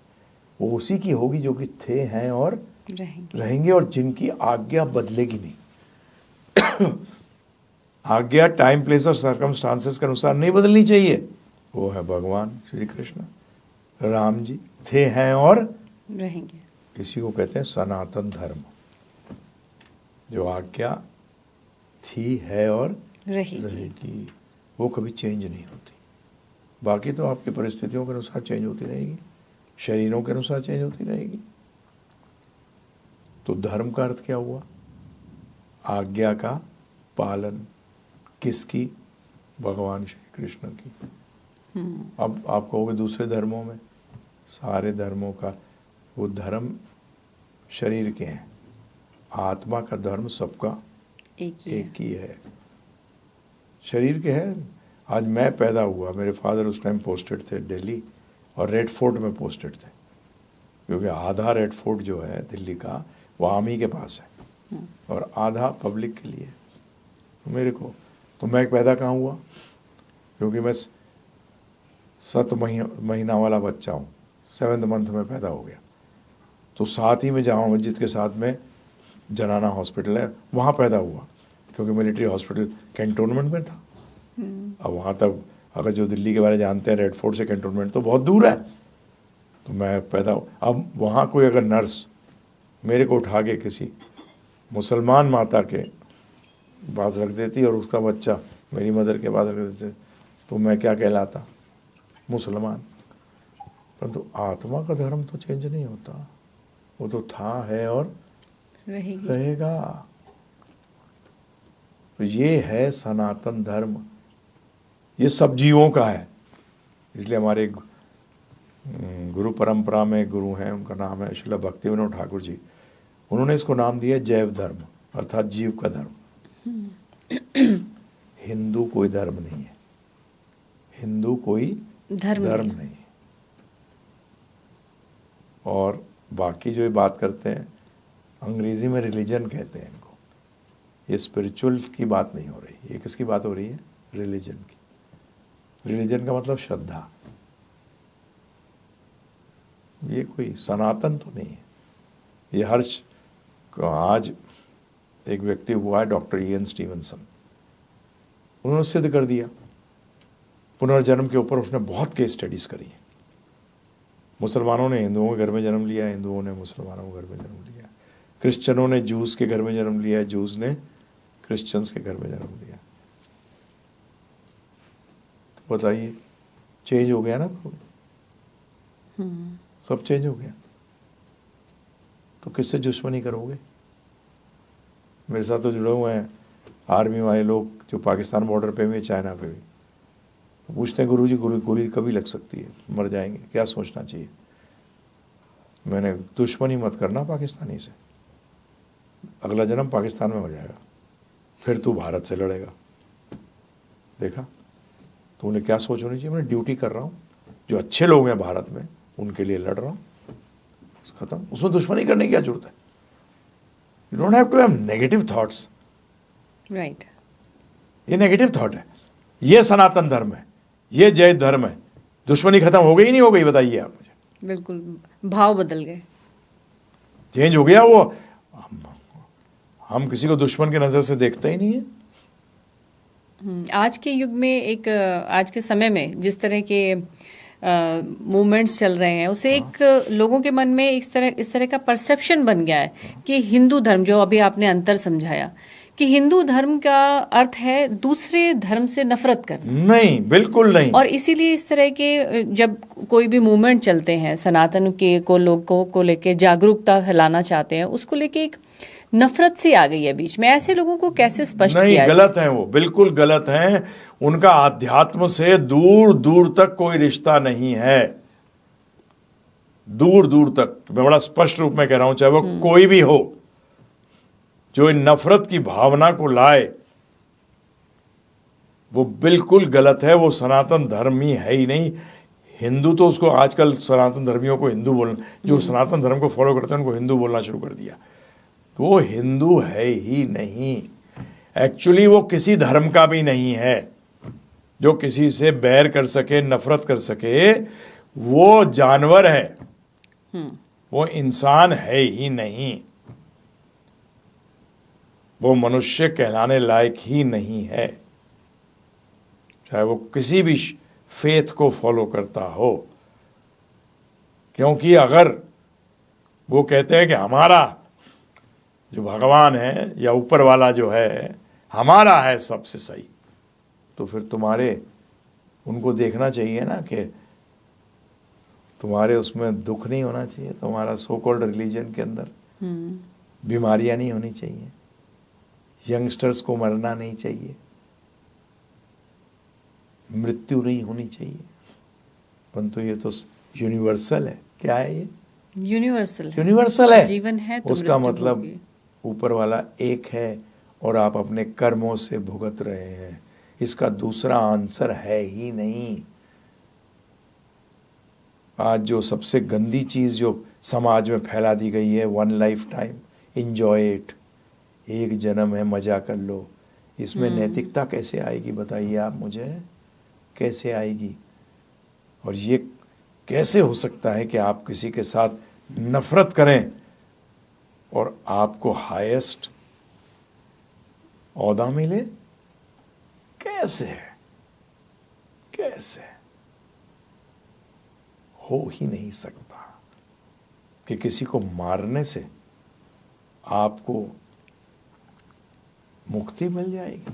वो उसी की होगी जो कि थे, हैं और रहेंगे, और जिनकी आज्ञा बदलेगी नहीं। आज्ञा टाइम, प्लेस और सर्कमस्टांसेस के अनुसार नहीं बदलनी चाहिए। वो है भगवान श्री कृष्ण, राम जी, थे, हैं और रहेंगे। इसी को कहते हैं सनातन धर्म, जो आज्ञा थी, है और रहेगी, वो कभी चेंज नहीं होती। बाकी तो आपकी परिस्थितियों के अनुसार चेंज होती रहेगी, शरीरों के अनुसार चेंज होती रहेगी। तो धर्म का अर्थ क्या हुआ? आज्ञा का पालन। किसकी? भगवान श्री कृष्ण की। अब आप कहोगे दूसरे धर्मों में, सारे धर्मों का वो धर्म शरीर के हैं, आत्मा का धर्म सबका एक ही है, शरीर के है। आज मैं पैदा हुआ, मेरे फादर उस टाइम पोस्टेड थे दिल्ली, और रेड फोर्ट में पोस्टेड थे, क्योंकि आधा रेड फोर्ट जो है दिल्ली का वो आर्मी के पास है और आधा पब्लिक के लिए। तो मेरे को तो मैं पैदा कहाँ हुआ? क्योंकि मैं 7 महीना वाला बच्चा हूँ, 7th मंथ में पैदा हो गया। तो साथ ही में जामा मस्जिद के साथ में जनाना हॉस्पिटल है, वहाँ पैदा हुआ, क्योंकि मिलिट्री हॉस्पिटल कैंटोनमेंट में था। अब वहाँ तक अगर जो दिल्ली के बारे में जानते हैं, रेड फोर्ट से कैंटोनमेंट तो बहुत दूर है। तो मैं पैदा, अब वहाँ कोई अगर नर्स मेरे को उठा के किसी मुसलमान माता के पास रख देती और उसका बच्चा मेरी मदर के पास रख देते, तो मैं क्या कहलाता? मुसलमान। परंतु आत्मा का धर्म तो चेंज नहीं होता, वो तो था, है और रहेगा। तो ये है सनातन धर्म, ये सब जीवों का है। इसलिए हमारे गुरु परंपरा में गुरु हैं, उनका नाम है श्रील भक्तिविनोद ठाकुर जी। उन्होंने इसको नाम दिया जैव धर्म, अर्थात जीव का धर्म। हिंदू कोई धर्म नहीं है, हिंदू कोई धर्म नहीं है। और बाकी जो ये बात करते हैं, अंग्रेजी में रिलीजन कहते हैं इनको। ये स्पिरिचुअल की बात नहीं हो रही, ये किसकी बात हो रही है? रिलीजन की। रिलीजन का मतलब श्रद्धा। ये कोई सनातन तो नहीं है। ये हर्ष आज एक व्यक्ति हुआ है, डॉक्टर इयन स्टीवनसन, उन्होंने सिद्ध कर दिया पुनर्जन्म के ऊपर। उसने बहुत केस स्टडीज करी है। मुसलमानों ने हिंदुओं के घर में जन्म लिया, हिंदुओं ने मुसलमानों के घर में जन्म लिया, क्रिश्चियनों ने जूस के घर में जन्म लिया, जूस ने क्रिश्चियंस के घर में जन्म लिया। तो बताइए, चेंज हो गया ना? सब चेंज हो गया। तो किससे दुश्मनी करोगे? मेरे साथ तो जुड़े हुए हैं आर्मी वाले लोग, जो पाकिस्तान बॉर्डर पे भी, चाइना पे भी। तो पूछते हैं गुरुजी गोली कभी लग सकती है, मर जाएंगे, क्या सोचना चाहिए? मैंने दुश्मनी मत करना पाकिस्तानी से, अगला जन्म पाकिस्तान में हो जाएगा, फिर तू भारत से लड़ेगा। देखा तो उन्हें क्या सोच होनी चाहिए? मैं ड्यूटी कर रहा हूँ, जो अच्छे लोग हैं भारत में उनके लिए लड़ रहा हूँ, खत्म। उसमें दुश्मनी करने की क्या जरूरत है? You don't have to have negative thoughts. Right. ये नेगेटिव थॉट है। ये सनातन धर्म है, ये जय धर्म है। दुश्मनी खत्म हो गई नहीं हो गई? बताइए आप मुझे। बिल्कुल, भाव बदल गए, चेंज हो गया। वो हम किसी को दुश्मन की नजर से देखते ही नहीं है। आज के युग में आज के समय में जिस तरह के मूवमेंट्स चल रहे हैं, उसे एक लोगों के मन में इस तरह का परसेप्शन बन गया है कि हिंदू धर्म, जो अभी आपने अंतर समझाया, कि हिंदू धर्म का अर्थ है दूसरे धर्म से नफरत करना। नहीं, बिल्कुल नहीं। और इसीलिए इस तरह के जब कोई भी मूवमेंट चलते हैं, सनातन के लोगों को लेके जागरूकता फैलाना चाहते हैं, उसको लेके एक नफरत सी आ गई है बीच में। ऐसे लोगों को कैसे स्पष्ट नहीं, किया गलत है, वो बिल्कुल गलत है। उनका आध्यात्म से दूर दूर तक कोई रिश्ता नहीं है, दूर दूर तक। मैं बड़ा स्पष्ट रूप में कह रहा हूं, चाहे वो कोई भी हो, जो इन नफरत की भावना को लाए, वो बिल्कुल गलत है। वो सनातन धर्म ही है ही नहीं। हिंदू तो उसको आजकल सनातन धर्मियों को हिंदू बोलना, जो सनातन धर्म को फॉलो करते हैं उनको हिंदू बोलना शुरू कर दिया। तो वो हिंदू है ही नहीं, एक्चुअली वो किसी धर्म का भी नहीं है। जो किसी से बैर कर सके, नफरत कर सके, वो जानवर है, वो इंसान है ही नहीं, वो मनुष्य कहलाने लायक ही नहीं है, चाहे वो किसी भी फेथ को फॉलो करता हो। क्योंकि अगर वो कहते हैं कि हमारा जो भगवान है या ऊपर वाला जो है हमारा है सबसे सही, तो फिर तुम्हारे उनको देखना चाहिए ना कि तुम्हारे उसमें दुख नहीं होना चाहिए, तुम्हारा सो कॉल्ड रिलीजन के अंदर बीमारियां नहीं होनी चाहिए, यंगस्टर्स को मरना नहीं चाहिए, मृत्यु नहीं होनी चाहिए। परंतु ये तो यूनिवर्सल है। क्या है ये? यूनिवर्सल है। जीवन है तो उसका मृत्यु मतलब होगी। ऊपर वाला एक है और आप अपने कर्मों से भुगत रहे हैं। इसका दूसरा आंसर है ही नहीं। आज जो सबसे गंदी चीज जो समाज में फैला दी गई है, one life time, enjoy it, एक जन्म है, मजा कर लो। इसमें नैतिकता कैसे आएगी बताइए आप मुझे, कैसे आएगी? और ये कैसे हो सकता है कि आप किसी के साथ नफरत करें और आपको हाईएस्ट ओहदा मिले? कैसे? कैसे? हो ही नहीं सकता कि किसी को मारने से आपको मुक्ति मिल जाएगी।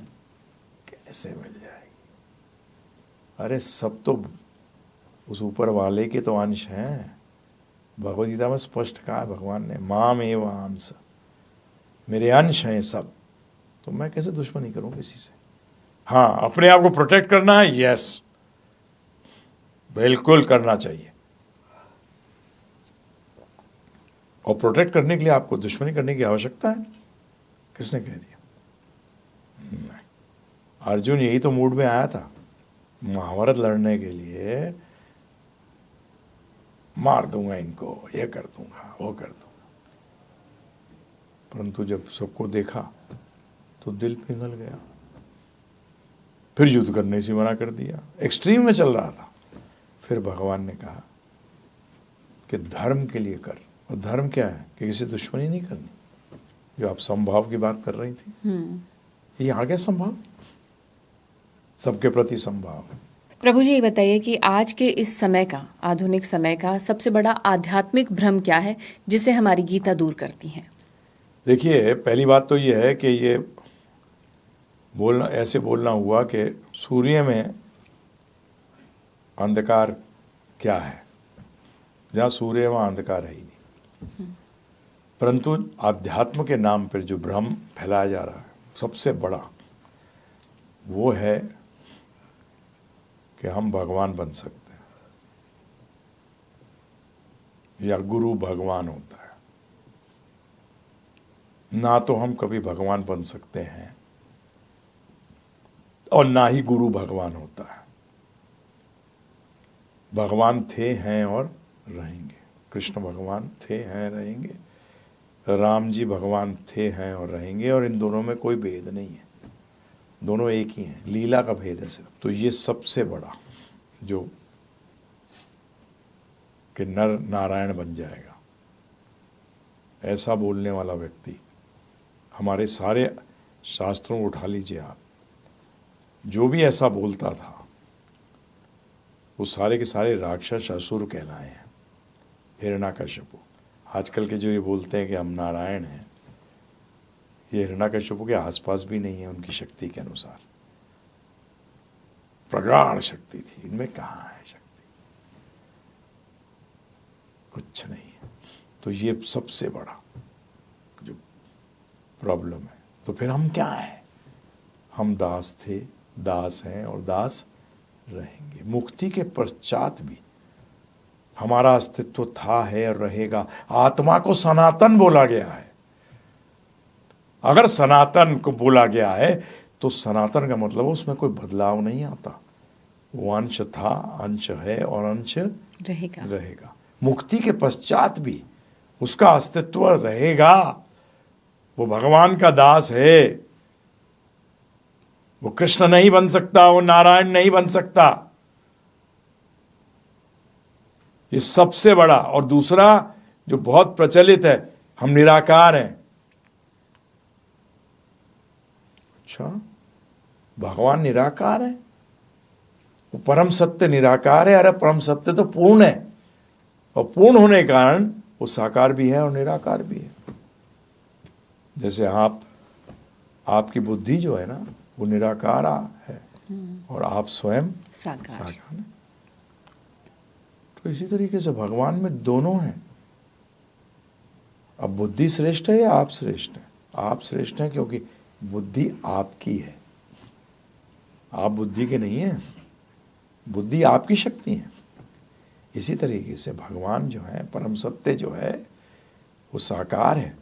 कैसे मिल जाएगी? अरे सब तो उस ऊपर वाले के तो अंश हैं। भगवद गीता में स्पष्ट कहा है भगवान ने, माम एव अंश, मेरे अंश हैं सब, तो मैं कैसे दुश्मनी करूं किसी से? हाँ, अपने आप को प्रोटेक्ट करना है, यस, बिल्कुल करना चाहिए। और प्रोटेक्ट करने के लिए आपको दुश्मनी करने की आवश्यकता है? किसने कह दिया? नहीं। अर्जुन यही तो मूड में आया था, महाभारत लड़ने के लिए, मार दूंगा इनको, ये कर दूंगा, वो कर दूंगा। परंतु जब सबको देखा तो दिल पिघल गया, फिर युद्ध करने से मना कर दिया, एक्सट्रीम में चल रहा था। फिर भगवान ने कहा कि धर्म के लिए कर। और धर्म क्या है? कि किसी दुश्मनी नहीं करनी। जो आप संभाव की बात कर रही थी, ये आ गया संभाव, सबके प्रति संभाव। प्रभु जी ये बताइए कि आज के इस समय का, आधुनिक समय का सबसे बड़ा आध्यात्मिक भ्रम क्या है जिसे हमारी गीता दूर करती है? देखिए, पहली बात तो ये है कि ये बोलना, ऐसे बोलना हुआ कि सूर्य में अंधकार क्या है, जहाँ सूर्य वहाँ अंधकार है ही नहीं। परंतु आध्यात्म के नाम पर जो भ्रम फैलाया जा रहा है सबसे बड़ा, वो है कि हम भगवान बन सकते हैं या गुरु भगवान होता है। ना तो हम कभी भगवान बन सकते हैं और ना ही गुरु भगवान होता है। भगवान थे, हैं और रहेंगे। कृष्ण भगवान थे, हैं, रहेंगे। राम जी भगवान थे, हैं और रहेंगे, और इन दोनों में कोई भेद नहीं है, दोनों एक ही हैं, लीला का भेद है सिर्फ। तो ये सबसे बड़ा जो कि नर नारायण बन जाएगा, ऐसा बोलने वाला व्यक्ति, हमारे सारे शास्त्रों को उठा लीजिए आप, जो भी ऐसा बोलता था वो सारे के सारे राक्षस असुर कहलाए हैं। हिरण्यकशिपु, आजकल के जो ये बोलते हैं कि हम नारायण हैं, ये हिरण्यकशिपु के आसपास भी नहीं है उनकी शक्ति के अनुसार। प्रगाढ़ शक्ति थी, इनमें कहाँ है शक्ति? कुछ नहीं है। तो ये सबसे बड़ा जो प्रॉब्लम है। तो फिर हम क्या हैं? हम दास थे, दास हैं और दास रहेंगे। मुक्ति के पश्चात भी हमारा अस्तित्व था, है और रहेगा। आत्मा को सनातन बोला गया है। अगर सनातन को बोला गया है तो सनातन का मतलब उसमें कोई बदलाव नहीं आता। वो अंश था, अंश है और अंश रहेगा। रहेगा। मुक्ति के पश्चात भी उसका अस्तित्व रहेगा। वो भगवान का दास है। वो कृष्ण नहीं बन सकता, वो नारायण नहीं बन सकता। ये सबसे बड़ा। और दूसरा जो बहुत प्रचलित है, हम निराकार हैं। अच्छा, भगवान निराकार है? वो परम सत्य निराकार है? अरे परम सत्य तो पूर्ण है, और पूर्ण होने के कारण वो साकार भी है और निराकार भी है। जैसे आपकी बुद्धि जो है ना, वो निराकार है, और आप स्वयं साकार। है। तो इसी तरीके से भगवान में दोनों हैं। अब बुद्धि श्रेष्ठ है या आप श्रेष्ठ हैं? आप श्रेष्ठ हैं क्योंकि बुद्धि आपकी है। आप बुद्धि के नहीं हैं, बुद्धि आपकी शक्ति है। इसी तरीके से भगवान जो है, परम सत्य जो है, वो साकार है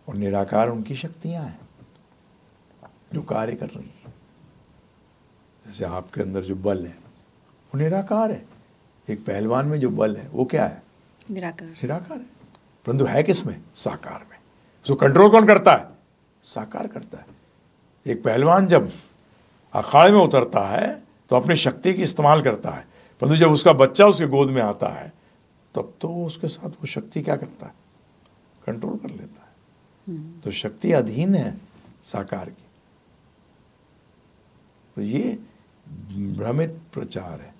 और निराकार उनकी शक्तियां हैं जो कार्य कर रही हैं। जैसे आपके अंदर जो बल है वो निराकार है। एक पहलवान में जो बल है वो क्या है? निराकार है। परंतु है किसमें? साकार में। उसको कंट्रोल कौन करता है? साकार करता है। एक पहलवान जब अखाड़े में उतरता है तो अपनी शक्ति की इस्तेमाल करता है, परंतु जब उसका बच्चा उसके गोद में आता है तब तो उसके साथ वो शक्ति क्या करता है? कंट्रोल कर लेता है। तो शक्ति अधीन है साकार की। तो ये भ्रमित प्रचार है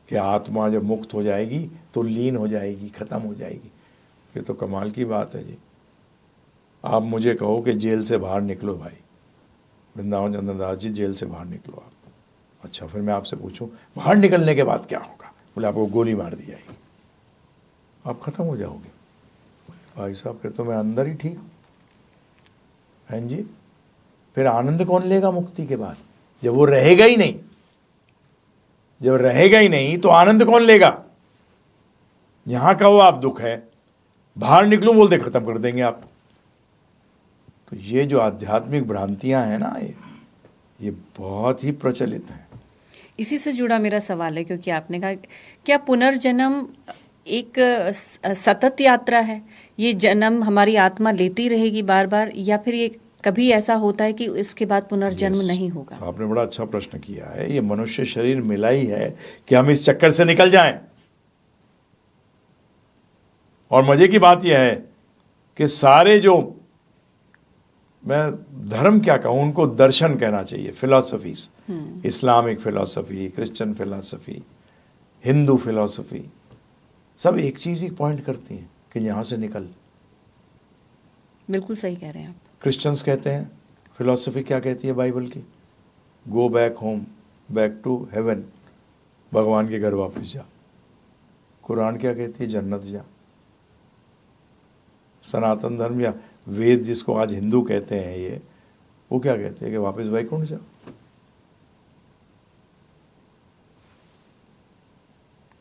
कि आत्मा जब मुक्त हो जाएगी तो लीन हो जाएगी, खत्म हो जाएगी। ये तो कमाल की बात है जी। आप मुझे कहो कि जेल से बाहर निकलो भाई, वृंदावन चंद्रदास जी जेल से बाहर निकलो आप। अच्छा, फिर मैं आपसे पूछूं बाहर निकलने के बाद क्या होगा? बोले आपको गोली मार दी जाएगी, आप खत्म हो जाओगे। भाई साहब, फिर तो मैं अंदर ही ठीक हूं, हैं जी। फिर आनंद कौन लेगा मुक्ति के बाद, जब वो रहेगा ही नहीं? जब रहेगा ही नहीं तो आनंद कौन लेगा? यहां का वो आप दुख है, बाहर निकलूं बोलते खत्म कर देंगे आप। तो ये जो आध्यात्मिक भ्रांतियां हैं ना, ये बहुत ही प्रचलित हैं। इसी से जुड़ा मेरा सवाल है, क्योंकि आपने कहा क्या पुनर्जन्म एक सतत यात्रा है? ये जन्म हमारी आत्मा लेती रहेगी बार बार, या फिर ये कभी ऐसा होता है कि इसके बाद पुनर्जन्म नहीं होगा? आपने बड़ा अच्छा प्रश्न किया है। ये मनुष्य शरीर मिला ही है कि हम इस चक्कर से निकल जाएं। और मजे की बात यह है कि सारे जो, मैं धर्म क्या कहूं, उनको दर्शन कहना चाहिए, philosophies, Islamic philosophy, Christian philosophy, Hindu philosophy, सब एक चीज ही पॉइंट करती हैं कि यहां से निकल। बिल्कुल सही कह रहे हैं आप। क्रिश्चियंस कहते हैं, फिलॉसफी क्या कहती है बाइबल की? Go back home, back to heaven, भगवान के घर वापस जा। कुरान क्या कहती है? जन्नत जा। सनातन धर्म या वेद जिसको आज हिंदू कहते हैं, ये वो क्या कहते हैं कि वापस वैकुंठ जा।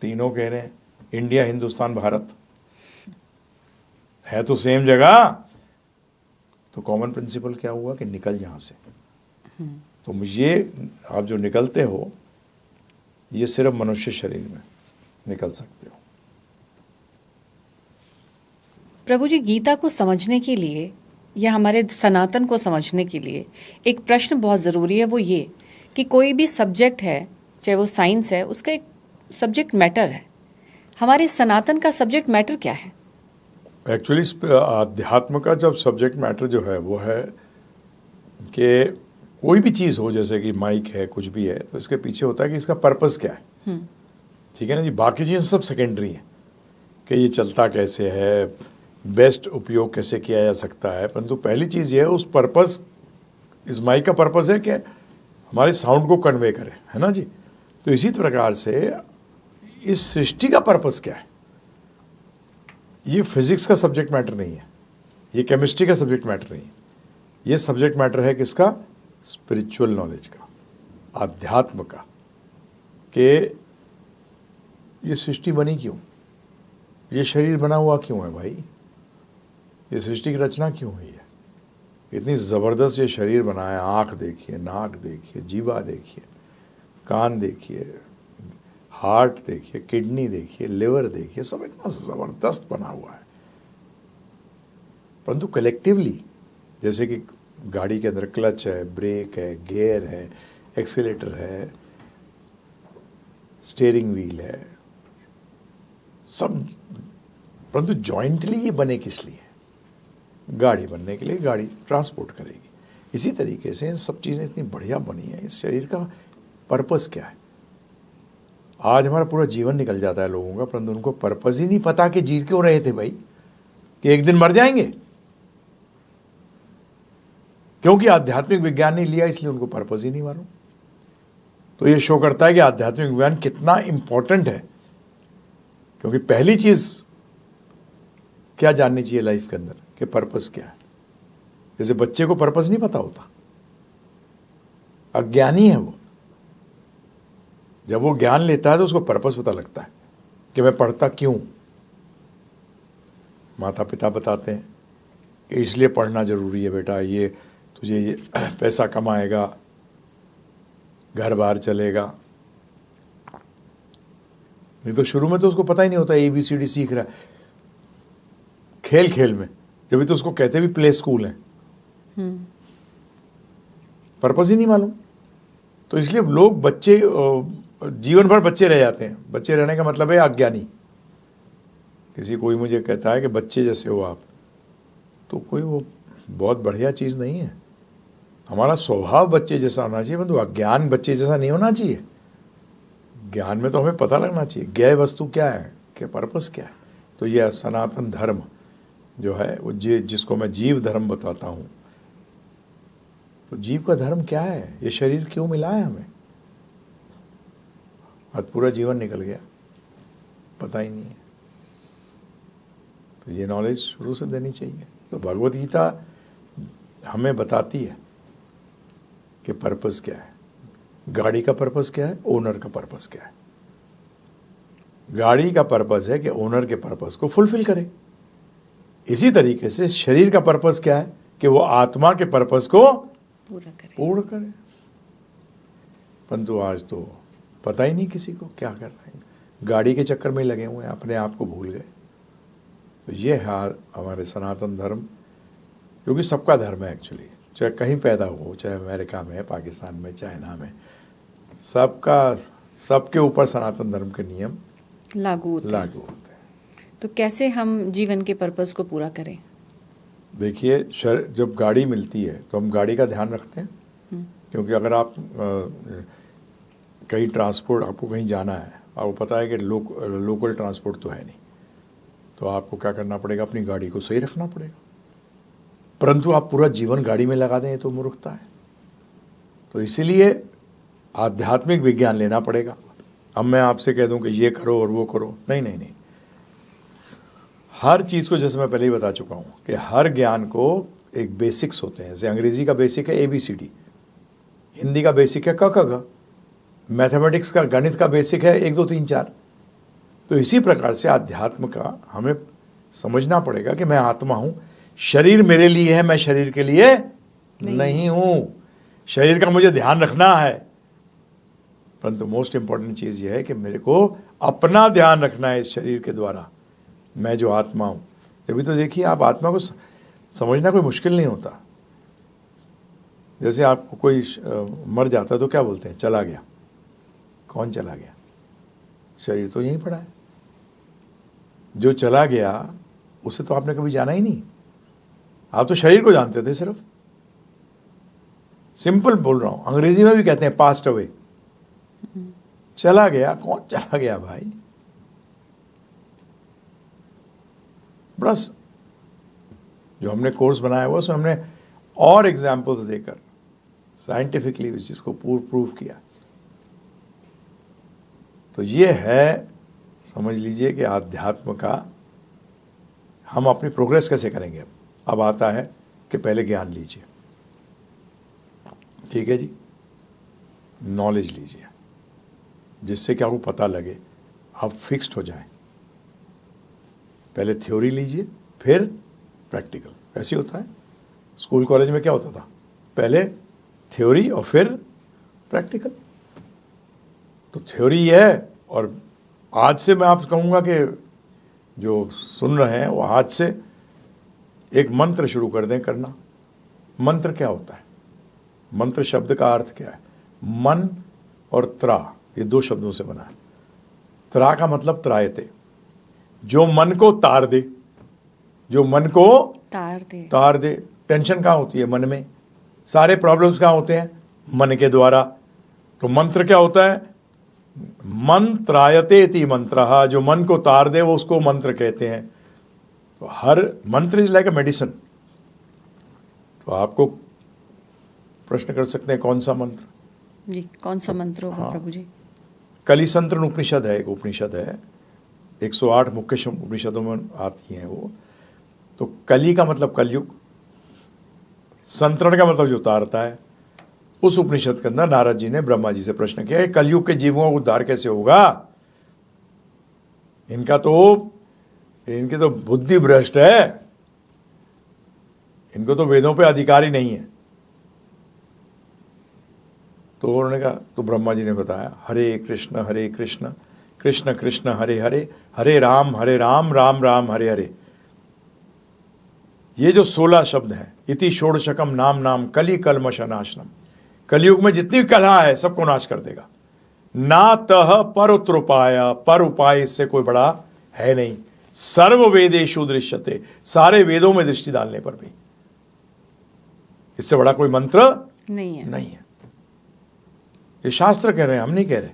तीनों कह रहे हैं इंडिया, हिंदुस्तान, भारत है तो सेम जगह। तो कॉमन प्रिंसिपल क्या हुआ कि निकल यहां से। तो ये आप जो निकलते हो, ये सिर्फ मनुष्य शरीर में निकल सकते हो। प्रभु जी, गीता को समझने के लिए या हमारे सनातन को समझने के लिए एक प्रश्न बहुत ज़रूरी है, वो ये कि कोई भी सब्जेक्ट है, चाहे वो साइंस है, उसका एक सब्जेक्ट मैटर है। हमारे सनातन का सब्जेक्ट मैटर क्या है? एक्चुअली अध्यात्म का जब सब्जेक्ट मैटर जो है वो है कि कोई भी चीज़ हो, जैसे कि माइक है, कुछ भी है, तो इसके पीछे होता है कि इसका पर्पस क्या है। ठीक है ना जी। बाकी चीज़ें सब सेकेंडरी हैं कि ये चलता कैसे है, बेस्ट उपयोग कैसे किया जा सकता है। परंतु पहली चीज़ ये है, उस पर्पस, इस माइक का पर्पस है कि हमारे साउंड को कन्वे करे, है ना जी। तो इसी प्रकार से इस सृष्टि का पर्पस क्या है, ये फिजिक्स का सब्जेक्ट मैटर नहीं है, ये केमिस्ट्री का सब्जेक्ट मैटर नहीं है। ये सब्जेक्ट मैटर है किसका? स्पिरिचुअल नॉलेज का, आध्यात्म का, कि ये सृष्टि बनी क्यों, ये शरीर बना हुआ क्यों है भाई, ये सृष्टि की रचना क्यों हुई है, इतनी ज़बरदस्त ये शरीर बनाया। आँख देखिए, नाक देखिए, जीवा देखिए, कान देखिए, हार्ट देखिए, किडनी देखिए, लिवर देखिए, सब इतना जबरदस्त बना हुआ है। परंतु कलेक्टिवली, जैसे कि गाड़ी के अंदर क्लच है, ब्रेक है, गियर है, एक्सीलेटर है, स्टीयरिंग व्हील है, सब, परंतु जॉइंटली ये बने किस लिए? गाड़ी बनने के लिए, गाड़ी ट्रांसपोर्ट करेगी। इसी तरीके से सब चीज़ें इतनी बढ़िया बनी है। इस शरीर का पर्पस क्या है? आज हमारा पूरा जीवन निकल जाता है लोगों का, परंतु उनको पर्पस ही नहीं पता कि जी क्यों रहे थे भाई, कि एक दिन मर जाएंगे। क्योंकि आध्यात्मिक विज्ञान नहीं लिया, इसलिए उनको पर्पस ही नहीं मालूम। तो ये शो करता है कि आध्यात्मिक विज्ञान कितना इंपॉर्टेंट है। क्योंकि पहली चीज क्या जाननी चाहिए लाइफ के अंदर, कि पर्पस क्या है। जैसे बच्चे को पर्पस नहीं पता होता, अज्ञानी है वो। जब वो ज्ञान लेता है तो उसको पर्पस पता लगता है कि मैं पढ़ता क्यों। माता पिता बताते हैं कि इसलिए पढ़ना जरूरी है बेटा, ये तुझे ये पैसा कमाएगा, घर बार चलेगा। नहीं तो शुरू में तो उसको पता ही नहीं होता, ABCD सीख रहा है खेल खेल में, जब तो उसको कहते भी प्ले स्कूल है, पर्पस ही नहीं मालूम। तो इसलिए लोग बच्चे जीवन भर बच्चे रह जाते हैं। बच्चे रहने का मतलब है अज्ञानी। किसी कोई मुझे कहता है कि बच्चे जैसे हो आप, तो कोई वो बहुत बढ़िया चीज़ नहीं है। हमारा स्वभाव बच्चे जैसा होना चाहिए, परंतु अज्ञान बच्चे जैसा नहीं होना चाहिए। ज्ञान में तो हमें पता लगना चाहिए ज्ञेय वस्तु क्या है, कि पर्पस क्या है। तो यह सनातन धर्म जो है वो जिसको मैं जीव धर्म बताता हूँ, तो जीव का धर्म क्या है, ये शरीर क्यों मिला है हमें। आज पूरा जीवन निकल गया, पता ही नहीं है। तो ये नॉलेज शुरू से देनी चाहिए। तो भगवत गीता हमें बताती है कि पर्पस क्या है। गाड़ी का पर्पस क्या है, ओनर का पर्पस क्या है। गाड़ी का पर्पस है कि ओनर के पर्पस को फुलफिल करे। इसी तरीके से शरीर का पर्पस क्या है, कि वो आत्मा के पर्पस को पूर्ण करे। परंतु आज तो पता ही नहीं किसी को क्या कर रहे हैं, गाड़ी के चक्कर में लगे हुए हैं, अपने आप को भूल गए। तो ये है हमारे सनातन धर्म, क्योंकि सबका धर्म है एक्चुअली, चाहे कहीं पैदा हो, चाहे अमेरिका में, पाकिस्तान में, चाइना में, सबके ऊपर सनातन धर्म के नियम लागू होते हैं। तो कैसे हम जीवन के पर्पस को पूरा करें? देखिए, जब गाड़ी मिलती है तो हम गाड़ी का ध्यान रखते हैं, क्योंकि अगर आप कहीं ट्रांसपोर्ट, आपको कहीं जाना है और वो पता है कि लोकल ट्रांसपोर्ट तो है नहीं, तो आपको क्या करना पड़ेगा, अपनी गाड़ी को सही रखना पड़ेगा। परंतु आप पूरा जीवन गाड़ी में लगा दें, तो मूर्खता है। तो इसीलिए आध्यात्मिक विज्ञान लेना पड़ेगा। अब मैं आपसे कह दूं कि ये करो और वो करो, नहीं नहीं नहीं। हर चीज़ को, जैसे मैं पहले ही बता चुका हूं, कि हर ज्ञान को एक बेसिक्स होते हैं। जैसे अंग्रेजी का बेसिक है ABCD, हिंदी का बेसिक है क ख ग, मैथमेटिक्स का, गणित का बेसिक है 1 2 3 4। तो इसी प्रकार से अध्यात्म का हमें समझना पड़ेगा कि मैं आत्मा हूं, शरीर मेरे लिए है, मैं शरीर के लिए नहीं हूं। शरीर का मुझे ध्यान रखना है, परंतु मोस्ट इंपॉर्टेंट चीज यह है कि मेरे को अपना ध्यान रखना है इस शरीर के द्वारा, मैं जो आत्मा हूं। अभी तो देखिए, आप आत्मा को समझना कोई मुश्किल नहीं होता। जैसे आपको कोई मर जाता है तो क्या बोलते हैं, चला गया। कौन चला गया? शरीर तो यहीं पड़ा है। जो चला गया उसे तो आपने कभी जाना ही नहीं, आप तो शरीर को जानते थे सिर्फ। सिंपल बोल रहा हूं, अंग्रेजी में भी कहते हैं पास्ट अवे। चला गया, कौन चला गया भाई? बस जो हमने कोर्स बनाया हुआ उसमें हमने और एग्जाम्पल्स देकर साइंटिफिकली इस चीज को प्रूव किया। तो ये है, समझ लीजिए कि आध्यात्म का हम अपनी प्रोग्रेस कैसे करेंगे। अब आता है कि पहले ज्ञान लीजिए, ठीक है जी, नॉलेज लीजिए, जिससे कि आपको पता लगे, आप फिक्स्ड हो जाएं। पहले थ्योरी लीजिए, फिर प्रैक्टिकल। ऐसे होता है स्कूल कॉलेज में, क्या होता था, पहले थ्योरी और फिर प्रैक्टिकल। तो थ्योरी है। और आज से मैं आपसे कहूँगा कि जो सुन रहे हैं वो आज से एक मंत्र शुरू कर दें करना। मंत्र क्या होता है? मंत्र शब्द का अर्थ क्या है? मन और त्रा, ये दो शब्दों से बना है। त्रा का मतलब त्रायते, जो मन को तार दे, जो मन को तार दे। टेंशन कहाँ होती है? मन में। सारे प्रॉब्लम्स कहाँ होते हैं? मन के द्वारा। तो मंत्र क्या होता है? मन त्रायते इति मंत्रः, जो मन को तार दे वो उसको मंत्र कहते हैं। तो हर मंत्र इज लाइक अ मेडिसिन। तो आपको प्रश्न कर सकते हैं कौन सा मंत्र? जी, कौन सा मंत्र होगा? हाँ। प्रभु जी, कलिसंत्र उपनिषद है, एक उपनिषद है, 108 मुख्य उपनिषदों में आती हैं वो। तो कली का मतलब कलयुग, संतरण का मतलब जो उतारता है। उस उपनिषद के अंदर नारद जी ने ब्रह्मा जी से प्रश्न किया, कलयुग के जीवों का उद्धार कैसे होगा? इनकी तो बुद्धि भ्रष्ट है, इनको तो वेदों पे अधिकार ही नहीं है। तो उन्होंने कहा, तो ब्रह्मा जी ने बताया, हरे कृष्ण कृष्ण कृष्ण हरे हरे, हरे राम राम राम हरे हरे। ये जो 16 शब्द हैं, इति षोडशकम नाम नाम कली कलमश नाशनम। कलयुग में जितनी कला है सबको नाश कर देगा। ना तह पर उत्रुपाय, पर उपाय इससे कोई बड़ा है नहीं। सर्व वेदेषु दृश्यते, सारे वेदों में दृष्टि डालने पर भी इससे बड़ा कोई मंत्र नहीं है। ये शास्त्र कह रहे हैं, हम नहीं कह रहे।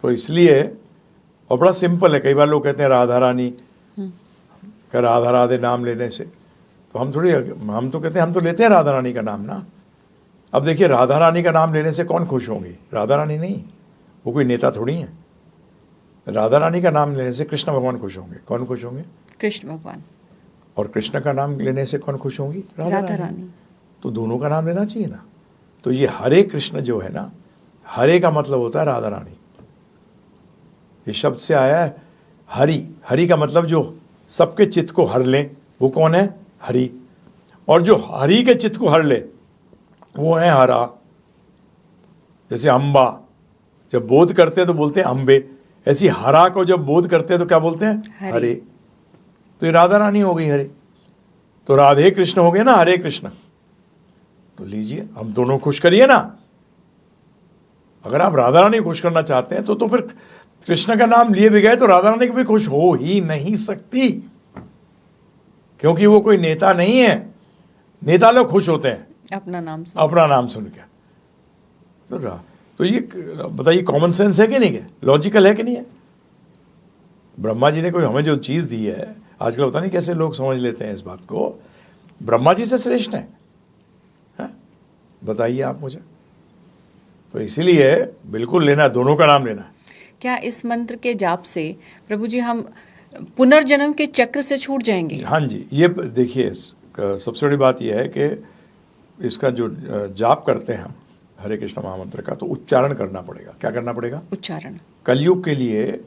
तो इसलिए, और बड़ा सिंपल है। कई बार लोग कहते हैं राधा रानी, क्या राधा राधे नाम लेने से? तो हम तो कहते हैं हम तो लेते हैं राधा रानी का नाम ना। अब देखिए, राधा रानी का नाम लेने से कौन खुश होंगी? राधा रानी नहीं, वो कोई नेता थोड़ी है। राधा रानी का नाम लेने से कृष्ण भगवान खुश होंगे। कौन खुश होंगे? कृष्ण भगवान। और कृष्ण का नाम लेने से कौन खुश होंगी? राधा रानी। तो दोनों का नाम लेना चाहिए ना। तो ये हरे कृष्ण जो है ना, हरे का मतलब होता है राधा रानी। ये शब्द से आया है हरि। हरि का मतलब जो सबके चित्त को हर ले, वो कौन है? हरि। और जो हरि के चित्त को हर ले वो है हरा। जैसे अम्बा जब बोध करते हैं तो बोलते हैं अम्बे, ऐसी हरा को जब बोध करते हैं तो क्या बोलते हैं? हरे। तो ये राधा रानी हो गई हरे। तो राधे कृष्ण हो गए ना, हरे कृष्ण। तो लीजिए, हम दोनों खुश करिए ना। अगर आप राधा रानी खुश करना चाहते हैं तो फिर कृष्ण का नाम लिए भी गए तो राधा रानी भी खुश हो ही नहीं सकती, क्योंकि वो कोई नेता नहीं है। नेता लोग खुश होते हैं अपना नाम सुन के। तो ये बताइए, कॉमन सेंस है कि नहीं है? लॉजिकल है कि नहीं है? ब्रह्मा जी ने कोई हमें जो चीज दी है, आजकल पता नहीं कैसे लोग समझ लेते हैं इस बात को, ब्रह्मा जी से श्रेष्ठ है? बताइए आप मुझे। तो इसीलिए बिल्कुल लेना, दोनों का नाम लेना है। क्या इस मंत्र के जाप से प्रभु जी हम पुनर्जन्म के चक्र से छूट जाएंगे? हाँ जी। ये देखिए, सबसे बड़ी बात यह है कि इसका जो जाप करते हैं हम हरे कृष्ण महामंत्र का, तो उच्चारण करना पड़ेगा। क्या करना पड़ेगा? उच्चारण। कलयुग के लिए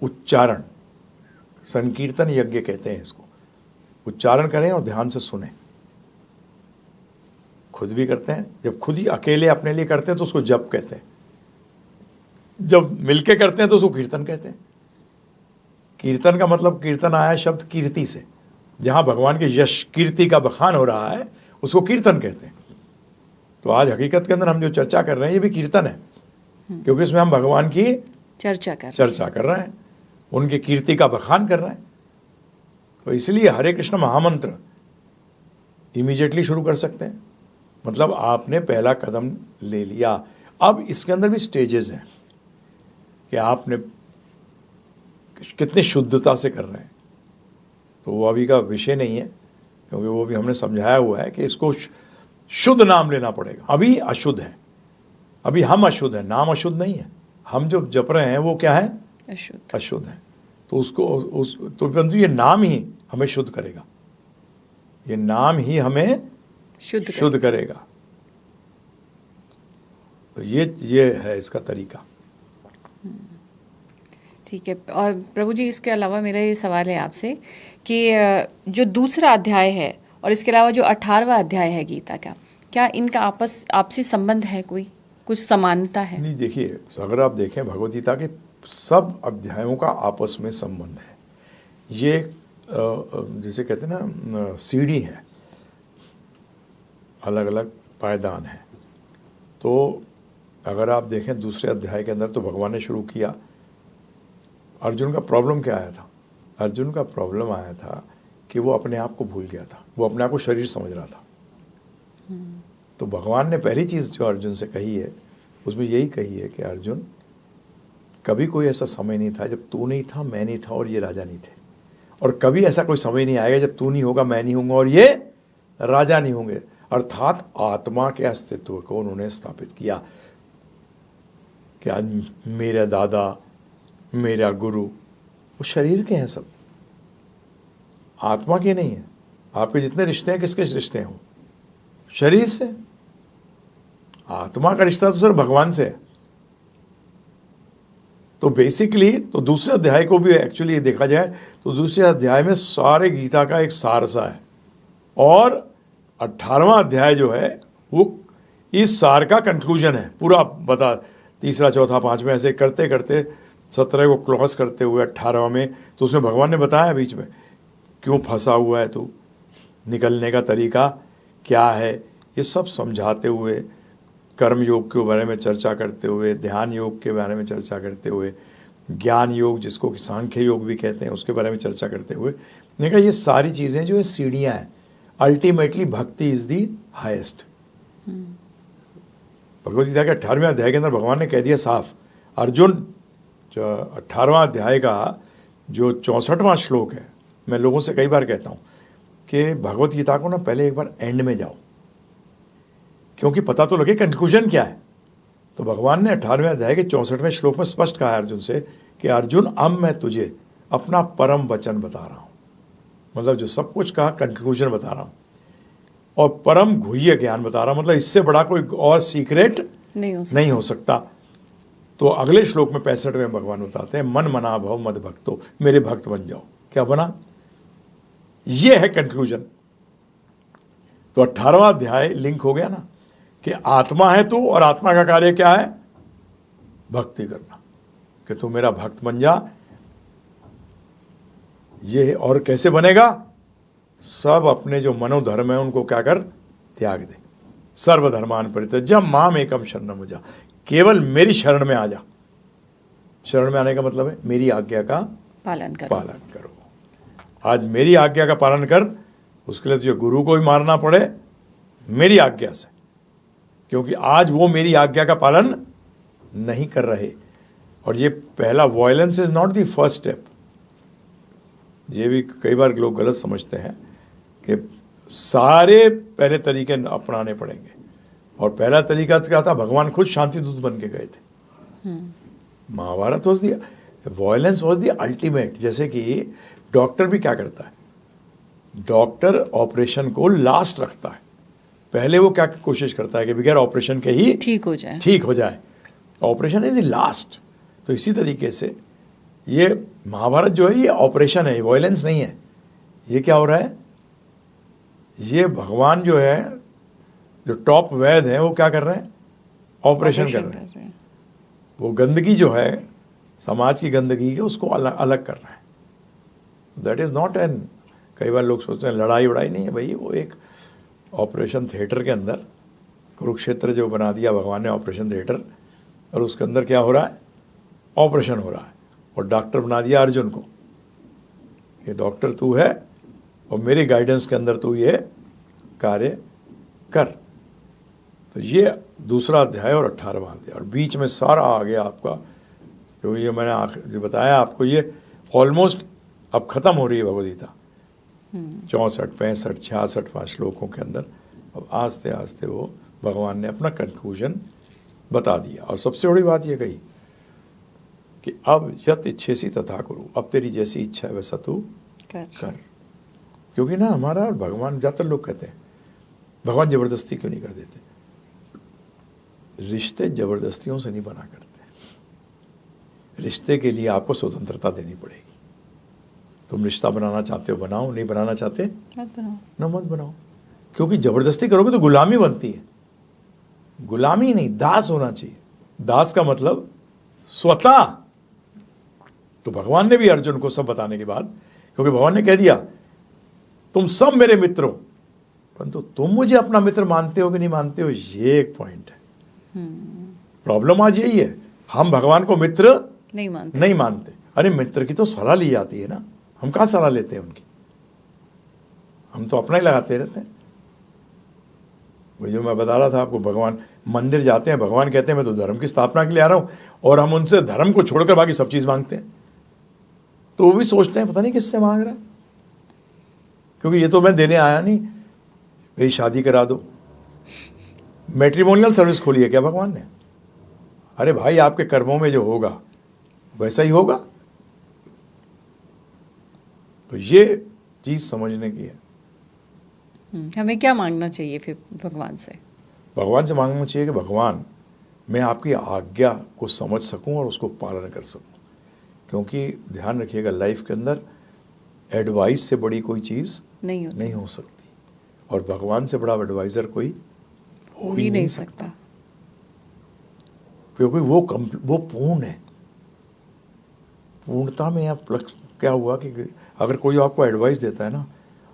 उच्चारण, संकीर्तन यज्ञ कहते हैं इसको। उच्चारण करें और ध्यान से सुने। खुद भी करते हैं, जब खुद ही अकेले अपने लिए करते हैं तो उसको जप कहते हैं। जब मिलके करते हैं तो उसको कीर्तन कहते हैं। कीर्तन का मतलब, कीर्तन आया शब्द कीर्ति से, जहां भगवान के यश कीर्ति का बखान हो रहा है उसको कीर्तन कहते हैं। तो आज हकीकत के अंदर हम जो चर्चा कर रहे हैं ये भी कीर्तन है, क्योंकि इसमें हम भगवान की चर्चा कर रहे हैं, उनकी कीर्ति का बखान कर रहे हैं। तो इसलिए हरे कृष्ण महामंत्र इमीडिएटली शुरू कर सकते हैं। मतलब आपने पहला कदम ले लिया। अब इसके अंदर भी स्टेजेस हैं कि आपने कितनी शुद्धता से कर रहे हैं। तो वो अभी का विषय नहीं है, क्योंकि वो भी हमने समझाया हुआ है कि इसको शुद्ध नाम लेना पड़ेगा। अभी अशुद्ध है, अभी हम अशुद्ध हैं, नाम अशुद्ध नहीं है। हम जो जप रहे हैं वो क्या है? अशुद्ध है। तो उसको तो परंतु ये नाम ही हमें शुद्ध करेगा। ये नाम ही हमें शुद्ध करेगा। तो ये है इसका तरीका। ठीक है। और प्रभु जी, इसके अलावा मेरा ये सवाल है आपसे कि जो दूसरा अध्याय है और इसके अलावा जो 18वां अध्याय है गीता का, क्या इनका आपसी संबंध है? कुछ समानता है? नहीं, देखिए, अगर आप देखें भगवद गीता के सब अध्यायों का आपस में संबंध है। ये जैसे कहते हैं ना, सीढ़ी है, अलग अलग पायदान है। तो अगर आप देखें दूसरे अध्याय के अंदर, तो भगवान ने शुरू किया, अर्जुन का प्रॉब्लम क्या आया था? अर्जुन का प्रॉब्लम आया था कि वो अपने आप को भूल गया था, वो अपने आप को शरीर समझ रहा था। तो भगवान ने पहली चीज़ जो अर्जुन से कही है, उसमें यही कही है कि अर्जुन, कभी कोई ऐसा समय नहीं था जब तू नहीं था, मैं नहीं था और ये राजा नहीं थे, और कभी ऐसा कोई समय नहीं आएगा जब तू नहीं होगा, मैं नहीं हूँगा और ये राजा नहीं होंगे। अर्थात आत्मा के अस्तित्व को उन्होंने स्थापित किया कि आज मेरा दादा, मेरा गुरु, वो शरीर के हैं, सब आत्मा के नहीं है। आपके जितने रिश्ते हैं, किसके रिश्ते हैं? शरीर से। आत्मा का रिश्ता तो सिर्फ भगवान से है। तो बेसिकली, तो दूसरे अध्याय को भी एक्चुअली देखा जाए तो दूसरे अध्याय में सारे गीता का एक सारसा है, और 18वां अध्याय जो है वो इस सार का कंक्लूजन है। पूरा बता, तीसरा, चौथा, पांचवें ऐसे करते करते 17 को क्लॉज करते हुए 18वां में, तो उसमें भगवान ने बताया बीच में क्यों फंसा हुआ है तू, निकलने का तरीका क्या है, ये सब समझाते हुए, कर्म योग के बारे में चर्चा करते हुए, ध्यान योग के बारे में चर्चा करते हुए, ज्ञान योग जिसको कि सांख्य योग भी कहते हैं, उसके बारे में चर्चा करते हुए मैंने कहा ये सारी चीज़ें जो है सीढ़ियाँ हैं। Ultimately bhakti is the highest. Bhagavad Gita के 18वें अध्याय के अंदर भगवान ने कह दिया साफ, अर्जुन, जो 18वां अध्याय का जो 64वां श्लोक है, मैं लोगों से कई बार कहता हूँ कि भगवद गीता को ना पहले एक बार एंड में जाओ, क्योंकि पता तो लगे कंक्लूजन क्या है। तो भगवान ने 18वें अध्याय के 64वें श्लोक में स्पष्ट कहा है अर्जुन से कि अर्जुन, अब मैं तुझे अपना परम वचन बता रहा हूँ, मतलब जो सब कुछ कहा कंक्लूजन बता रहा हूँ, और परम गुह्य ज्ञान बता रहा हूँ, मतलब इससे बड़ा कोई और सीक्रेट नहीं हो सकता। तो अगले श्लोक में 65 में भगवान बताते हैं, मन मना भव मद भक्तो, मेरे भक्त बन जाओ। क्या बना? ये है कंक्लूजन। तो 18वां अध्याय लिंक हो गया ना कि आत्मा है तू, और आत्मा का कार्य क्या है? भक्ति करना, कि तू मेरा भक्त बन जा। ये और कैसे बनेगा? सब अपने जो मनोधर्म है उनको क्या कर? त्याग दे। सर्वधर्मान परित्यज्य माम एकम शरणम व्रज, केवल मेरी शरण में आ जा। शरण में आने का मतलब है मेरी आज्ञा का पालन करो। आज मेरी आज्ञा का पालन कर, उसके लिए तुझे गुरु को भी मारना पड़े मेरी आज्ञा से, क्योंकि आज वो मेरी आज्ञा का पालन नहीं कर रहे। और ये पहला, violence is not the first step. ये भी कई बार लोग गलत समझते हैं कि सारे पहले तरीके अपनाने पड़ेंगे, और पहला तरीका क्या था? भगवान खुद शांति दूत बन के गए थे। Mahabharata was the violence was the ultimate. जैसे कि डॉक्टर भी क्या करता है? डॉक्टर ऑपरेशन को लास्ट रखता है, पहले वो क्या कोशिश करता है कि बगैर ऑपरेशन के ही ठीक हो जाए। Operation is the last. तो इसी तरीके से ये महाभारत जो है ये ऑपरेशन है, वॉयलेंस नहीं है। ये क्या हो रहा है? ये भगवान जो है, जो टॉप वैद्य है, वो क्या कर रहे हैं? ऑपरेशन कर रहे हैं। वो गंदगी जो है, समाज की गंदगी है, उसको अलग कर रहे हैं। दैट इज नॉट एन, कई बार लोग सोचते हैं लड़ाई वड़ाई नहीं है भाई, वो एक ऑपरेशन थिएटर के अंदर कुरुक्षेत्र जो बना दिया भगवान ने ऑपरेशन थिएटर, और उसके अंदर क्या हो रहा है? ऑपरेशन हो रहा है। और डॉक्टर बना दिया अर्जुन को, ये डॉक्टर तू है और मेरे गाइडेंस के अंदर तू ये कार्य कर। तो ये दूसरा अध्याय और 18वां अध्याय, और बीच में सारा आ गया आपका, जो ये मैंने जो बताया आपको, ये ऑलमोस्ट अब खत्म हो रही है भगवद गीता। 64, 65, 66 श्लोकों के अंदर अब आस्ते आस्ते वो भगवान ने अपना कंक्लूजन बता दिया। और सबसे बड़ी बात ये कही कि अब यत इच्छेसी तथा कुरु, अब तेरी जैसी इच्छा है वैसा तू कर। क्योंकि ना हमारा भगवान, ज़्यादातर लोग कहते हैं भगवान जबरदस्ती क्यों नहीं कर देते? रिश्ते जबरदस्तियों से नहीं बना करते। रिश्ते के लिए आपको स्वतंत्रता देनी पड़ेगी। तुम रिश्ता बनाना चाहते हो बनाओ, नहीं बनाना चाहते मत बनाओ। क्योंकि जबरदस्ती करोगे तो गुलामी बनती है। गुलामी नहीं, दास होना चाहिए। दास का मतलब स्वतः। तो भगवान ने भी अर्जुन को सब बताने के बाद, क्योंकि भगवान ने कह दिया तुम सब मेरे मित्र हो, परंतु तुम मुझे अपना मित्र मानते हो कि नहीं मानते हो, ये एक पॉइंट है। प्रॉब्लम आज यही है, हम भगवान को मित्र नहीं मानते। अरे मित्र की तो सलाह ली जाती है ना, हम कहाँ सलाह लेते हैं उनकी, हम तो अपना ही लगाते रहते हैं। वो जो मैं बता रहा था आपको, भगवान मंदिर जाते हैं, भगवान कहते हैं मैं तो धर्म की स्थापना के लिए आ रहा हूं, और हम उनसे धर्म को छोड़कर बाकी सब चीज मांगते हैं। तो वो भी सोचते हैं पता नहीं किससे मांग रहा है, क्योंकि ये तो मैं देने आया नहीं, मेरी शादी करा दो। मैट्रिमोनियल सर्विस खोली है क्या भगवान ने? अरे भाई आपके कर्मों में जो होगा वैसा ही होगा। तो ये चीज समझने की है। हमें क्या मांगना चाहिए फिर भगवान से? भगवान से मांगना चाहिए कि भगवान मैं आपकी आज्ञा को समझ सकूं और उसको पालन कर सकूं, क्योंकि ध्यान रखिएगा लाइफ के अंदर एडवाइस से बड़ी कोई चीज नहीं हो सकती, और भगवान से बड़ा एडवाइजर कोई हो ही नहीं सकता, क्योंकि वो पूर्ण है। पूर्णता में आप क्या हुआ कि अगर कोई आपको एडवाइस देता है ना,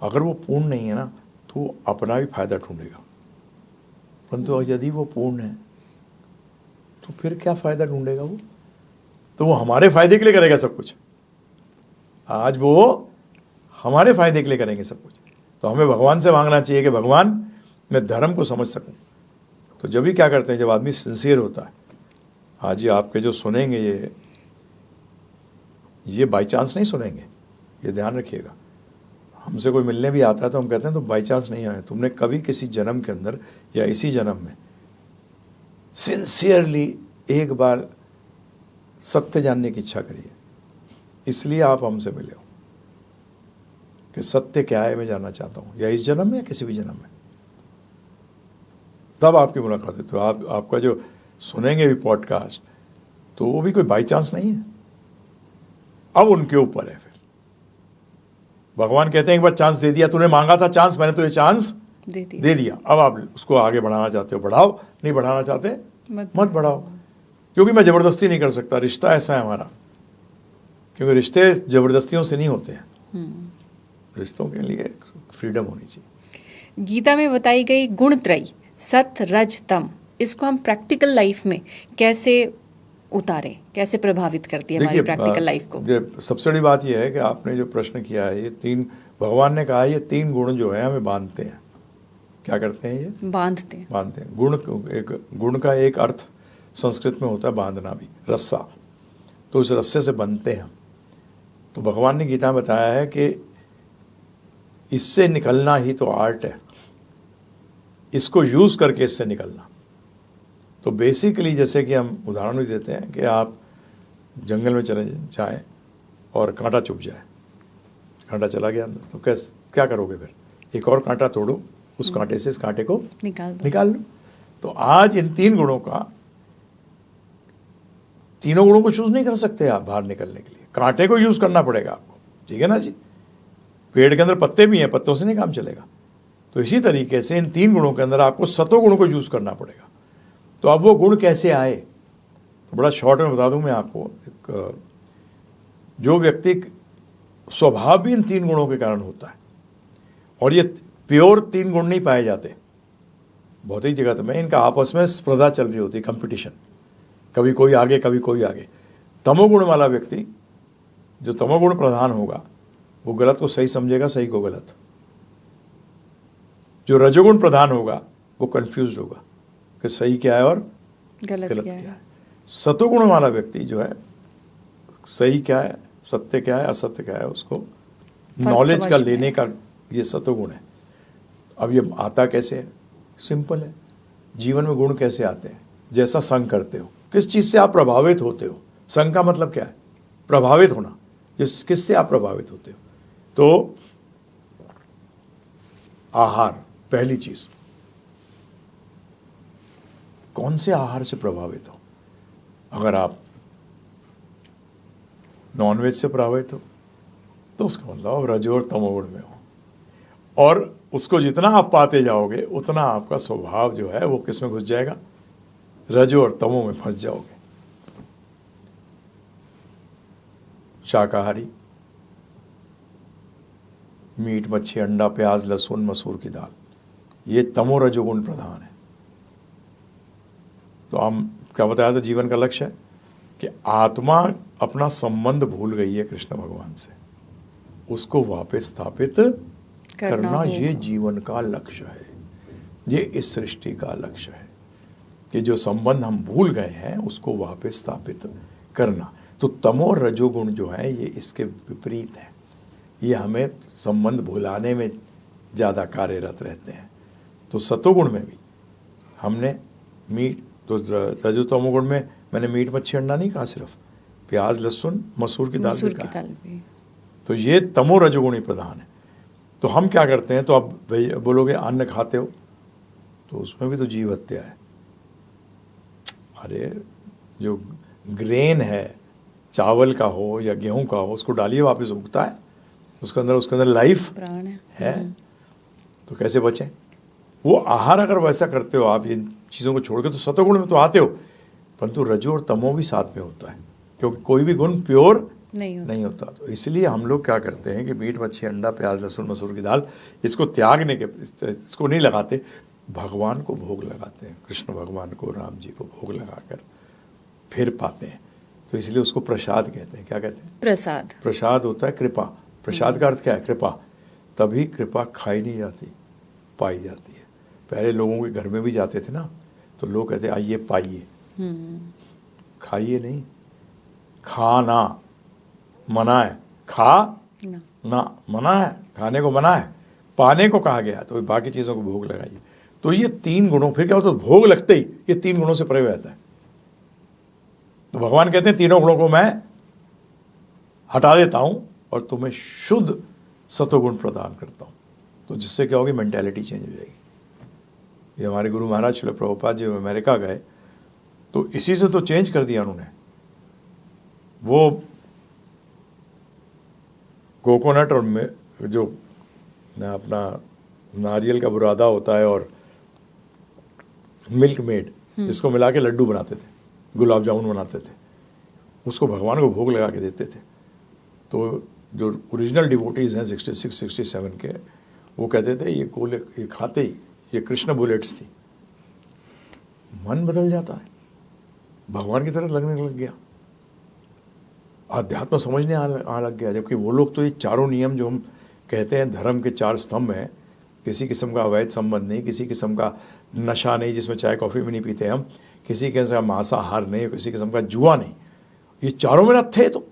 अगर वो पूर्ण नहीं है ना तो अपना भी फायदा ढूंढेगा, परंतु यदि वो पूर्ण है तो फिर क्या फायदा ढूंढेगा वो? तो वो हमारे फायदे के लिए करेगा सब कुछ। आज वो हमारे फायदे के लिए करेंगे सब कुछ। तो हमें भगवान से मांगना चाहिए कि भगवान मैं धर्म को समझ सकूं। तो जब भी क्या करते हैं, जब आदमी सिंसियर होता है, आज ये आपके जो सुनेंगे ये बाई चांस नहीं सुनेंगे, ये ध्यान रखिएगा। हमसे कोई मिलने भी आता है तो हम कहते हैं तो बाई चांस नहीं आए, तुमने कभी किसी जन्म के अंदर या इसी जन्म में सिंसियरली एक बार सत्य जानने की इच्छा करिए, इसलिए आप हमसे मिले हो कि सत्य क्या है मैं जानना चाहता हूं, या इस जन्म में या किसी भी जन्म में। तब आपकी मुलाकात है। तो आपका जो सुनेंगे भी पॉडकास्ट, तो वो भी कोई बाई चांस नहीं है, अब उनके ऊपर है। फिर भगवान कहते हैं एक बार चांस दे दिया, तूने मांगा था चांस, मैंने तुझे चांस दे दिया। अब आप उसको आगे बढ़ाना चाहते हो बढ़ाओ, नहीं बढ़ाना चाहते मत बढ़ाओ, क्योंकि मैं जबरदस्ती नहीं कर सकता। रिश्ता ऐसा है हमारा, क्योंकि रिश्ते जबरदस्तियों से नहीं होते हैं, रिश्तों के लिए फ्रीडम होनी चाहिए। गीता में बताई गई गुणत्रयी सत रज तम, इसको हम प्रैक्टिकल लाइफ में कैसे उतारें, कैसे प्रभावित करती है हमारी प्रैक्टिकल लाइफ को? सबसे बड़ी बात यह है कि आपने जो प्रश्न किया है, ये तीन, भगवान ने कहा ये तीन गुण जो है हमें बांधते हैं। क्या करते हैं? ये बांधते हैं। गुण का एक अर्थ संस्कृत में होता है बांधना भी, रस्सा। तो उस रस्से से बंधते हैं। तो भगवान ने गीता में बताया है कि इससे निकलना ही तो आर्ट है, इसको यूज करके इससे निकलना। तो बेसिकली जैसे कि हम उदाहरण भी देते हैं कि आप जंगल में चले जाएं और कांटा चुभ जाए, कांटा चला गया अंदर, तो क्या करोगे? फिर एक और कांटा तोड़ो, उस कांटे से इस कांटे को निकाल लो। तो आज इन तीन गुणों का, तीनों गुणों को चूज नहीं कर सकते आप बाहर निकलने के लिए, कांटे को यूज करना पड़ेगा आपको, ठीक है ना जी। पेड़ के अंदर पत्ते भी हैं, पत्तों से नहीं काम चलेगा। तो इसी तरीके से इन तीन गुणों के अंदर आपको सतों गुणों को यूज करना पड़ेगा। तो अब वो गुण कैसे आए, तो बड़ा शॉर्ट में बता दूं मैं आपको। जो व्यक्ति स्वभाव भी इन तीन गुणों के कारण होता है, और ये प्योर तीन गुण नहीं पाए जाते भौतिक जगत में, इनका आपस में स्पर्धा चल रही होती है, कंपटीशन, कभी कोई आगे कभी कोई आगे। तमोगुण वाला व्यक्ति, जो तमोगुण प्रधान होगा, वो गलत को सही समझेगा, सही को गलत। जो रजोगुण प्रधान होगा वो कंफ्यूज होगा कि सही क्या है और गलत क्या है। सतोगुण वाला व्यक्ति जो है, सही क्या है, सत्य क्या है, असत्य क्या है, उसको नॉलेज का लेने का ये सतोगुण है। अब ये आता कैसे है? सिंपल है। जीवन में गुण कैसे आते हैं? जैसा संग करते हो, किस चीज से आप प्रभावित होते हो। संग का मतलब क्या है? प्रभावित होना। किससे आप प्रभावित होते हो? तो आहार पहली चीज, कौन से आहार से प्रभावित हो। अगर आप नॉनवेज से प्रभावित हो तो उसका मतलब आप रजो और तमोगुण में हो, और उसको जितना आप पाते जाओगे उतना आपका स्वभाव जो है वो किस में घुस जाएगा? रजो और तमो में फंस जाओगे। शाकाहारी, मीट, मच्छी, अंडा, प्याज, लहसुन, मसूर की दाल, ये तमो रजोगुण प्रधान है। तो हम क्या बताया था जीवन का लक्ष्य है कि आत्मा अपना संबंध भूल गई है कृष्ण भगवान से, उसको वापस स्थापित करना ये जीवन का लक्ष्य है, ये इस सृष्टि का लक्ष्य है कि जो संबंध हम भूल गए हैं उसको वापस स्थापित करना। तो तमो रजोगुण जो है ये इसके विपरीत है, ये हमें संबंध भुलाने में ज़्यादा कार्यरत रहते हैं। तो सतोगुण में भी हमने मीट, तो रजोतमोगुण में मैंने मीट, मच्छी, अंडा नहीं कहा, सिर्फ प्याज, लहसुन, मसूर की दाल भी कहा। तो ये तमो रजोगुणी प्रधान है। तो हम क्या करते हैं, तो आप बोलोगे अन्न खाते हो तो उसमें भी तो जीव हत्या है। अरे जो ग्रेन है, चावल का हो या गेहूं का हो, उसको डालिए वापस उगता है, उसके अंदर लाइफ प्राण है। तो कैसे बचें? वो आहार अगर वैसा करते हो आप, इन चीज़ों को छोड़ के, तो सतोगुण में तो आते हो, परंतु रजो और तमो भी साथ में होता है, क्योंकि कोई भी गुण प्योर नहीं होता। तो इसलिए हम लोग क्या करते हैं कि मीट, मच्छी, अंडा, प्याज, लहसुन, मसूर की दाल, इसको त्यागने के, इसको नहीं लगाते, भगवान को भोग लगाते हैं, कृष्ण भगवान को, राम जी को भोग लगाकर फिर पाते हैं। तो इसलिए उसको प्रसाद कहते हैं। क्या कहते हैं? प्रसाद। प्रसाद होता है कृपा। प्रसाद का अर्थ क्या है? कृपा। तभी कृपा खाई नहीं जाती, पाई जाती है। पहले लोगों के घर में भी जाते थे ना, तो लोग कहते आइए पाइए, खाइए नहीं, खाना मना है, खा ना मना है, खाने को मना है, पाने को कहा गया, तो बाकी चीज़ों को भोग लगाइए। तो ये तीन गुणों, फिर क्या होता है, भोग लगते ही ये तीन गुणों से परे हो जाता है। तो भगवान कहते हैं तीनों गुणों को मैं हटा देता हूं और तुम्हें शुद्ध सतोगुण प्रदान करता हूं। तो जिससे क्या होगी, मेंटालिटी चेंज हो जाएगी। ये हमारे गुरु महाराज श्रील प्रभुपाद जी अमेरिका गए तो इसी से तो चेंज कर दिया उन्होंने। वो कोकोनट और जो अपना नारियल का बुरादा होता है और मिल्क मेड, इसको मिला के लड्डू बनाते थे, गुलाब जामुन बनाते थे, उसको भगवान को भोग लगा के देते थे। तो जो ओरिजिनल डिवोटीज़ हैं 66, 67 के, वो कहते थे ये खाते ही ये कृष्ण बुलेट्स थी। मन बदल जाता है, भगवान की तरह लगने लग गया, अध्यात्म समझने आ लग गया। जबकि वो लोग तो ये चारों नियम जो हम कहते हैं धर्म के चार स्तंभ हैं, किसी किस्म का अवैध संबंध नहीं, किसी किस्म का नशा नहीं जिसमें चाय कॉफ़ी भी नहीं पीते हम, किसी किस्म का मांसाहार नहीं, किसी किस्म का जुआ नहीं, ये चारों में थे। तो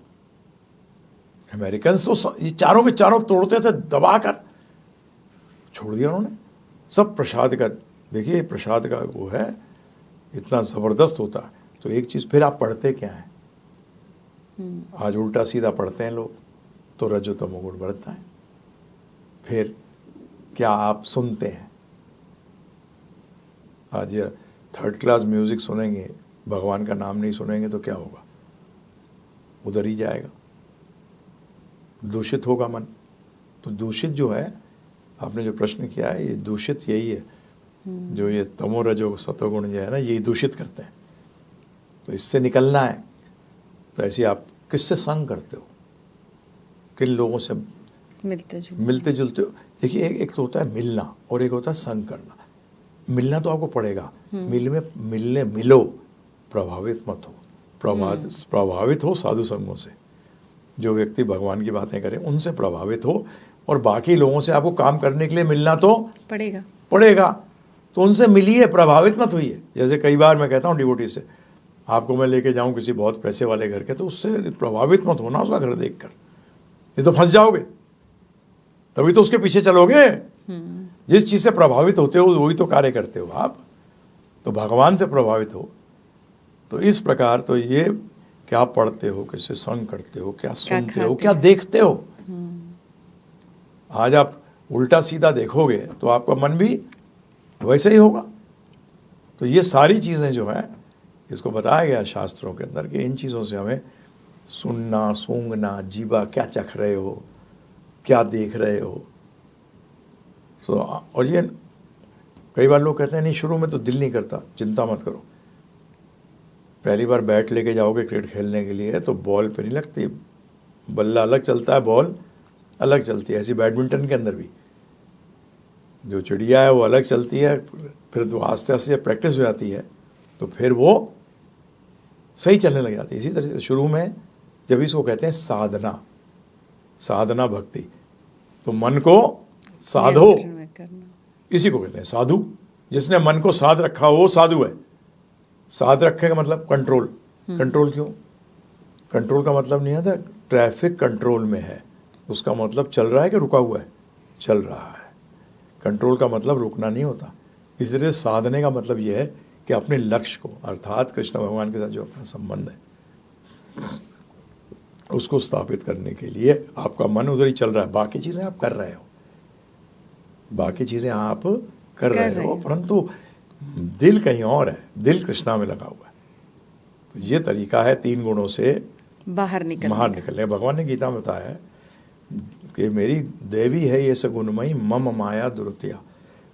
अमेरिकन तो ये चारों के चारों तोड़ते थे, दबा कर छोड़ दिया उन्होंने सब। प्रसाद का देखिए, प्रसाद का वो है, इतना ज़बरदस्त होता है। तो एक चीज़, फिर आप पढ़ते क्या हैं? आज उल्टा सीधा पढ़ते हैं लोग, तो रजो तमोगुण बढ़ता है। फिर क्या आप सुनते हैं? आज ये थर्ड क्लास म्यूजिक सुनेंगे, भगवान का नाम नहीं सुनेंगे तो क्या होगा? उधर ही जाएगा, दूषित होगा मन। तो दूषित जो है, आपने जो प्रश्न किया है, ये दूषित यही है, जो ये तमो रजो सतोगुण जो है ना, यही दूषित करते हैं। तो इससे निकलना है। तो ऐसे आप किससे संग करते हो, किन लोगों से मिलते जुलते हो? देखिए, एक तो होता है मिलना और एक होता है संग करना। मिलना तो आपको पड़ेगा, मिलो, प्रभावित मत हो। प्रभावित हो साधु संगों से, जो व्यक्ति भगवान की बातें करे उनसे प्रभावित हो, और बाकी लोगों से आपको काम करने के लिए मिलना तो पड़ेगा। तो उनसे मिलिए, प्रभावित मत होइए। जैसे कई बार मैं कहता हूँ डिवोटी से, आपको मैं लेके जाऊँ किसी बहुत पैसे वाले घर के, तो उससे प्रभावित मत होना उसका घर देखकर, ये तो फंस जाओगे। तभी तो उसके पीछे चलोगे। जिस चीज़ से प्रभावित होते हो वही तो कार्य करते हो आप। तो भगवान से प्रभावित हो। तो इस प्रकार, तो ये क्या पढ़ते हो, किससे संग करते हो, क्या सुनते हो, क्या देखते हो। आज आप उल्टा सीधा देखोगे तो आपका मन भी वैसे ही होगा। तो ये सारी चीज़ें जो है, इसको बताया गया शास्त्रों के अंदर कि इन चीज़ों से हमें सुनना, सूंघना, जीवा क्या चख रहे हो, क्या देख रहे हो। और ये कई बार लोग कहते हैं नहीं, शुरू में तो दिल नहीं करता, चिंता मत करो। पहली बार बैट लेके जाओगे क्रिकेट खेलने के लिए तो बॉल पे नहीं लगती, बल्ला अलग चलता है, बॉल अलग चलती है। ऐसी बैडमिंटन के अंदर भी जो चिड़िया है वो अलग चलती है, फिर तो आस्ते आस्ते प्रैक्टिस हो जाती है तो फिर वो सही चलने लग जाती है। इसी तरह से शुरू में जब इसको कहते हैं साधना, साधना भक्ति, तो मन को साधो, नियंत्रण में करना। इसी को कहते हैं साधु। जिसने मन को साध रखा हो वो साधु है। साध रखे का मतलब कंट्रोल। कंट्रोल क्यों? कंट्रोल का मतलब नहीं आता ट्रैफिक कंट्रोल में है, उसका मतलब चल रहा है कि रुका हुआ है? चल रहा है। कंट्रोल का मतलब रुकना नहीं होता। इसलिए साधने का मतलब यह है कि अपने लक्ष्य को, अर्थात कृष्ण भगवान के साथ जो अपना संबंध है, उसको स्थापित करने के लिए आपका मन उधर ही चल रहा है। बाकी चीजें आप कर रहे हो, बाकी चीजें आप कर रहे हो, परंतु दिल कहीं और है, दिल कृष्णा में लगा हुआ है। तो ये तरीका है 3 गुणों से बाहर निकलने। भगवान ने गीता में बताया है कि मेरी देवी है ये सगुणमयी मम माया दुरुत्या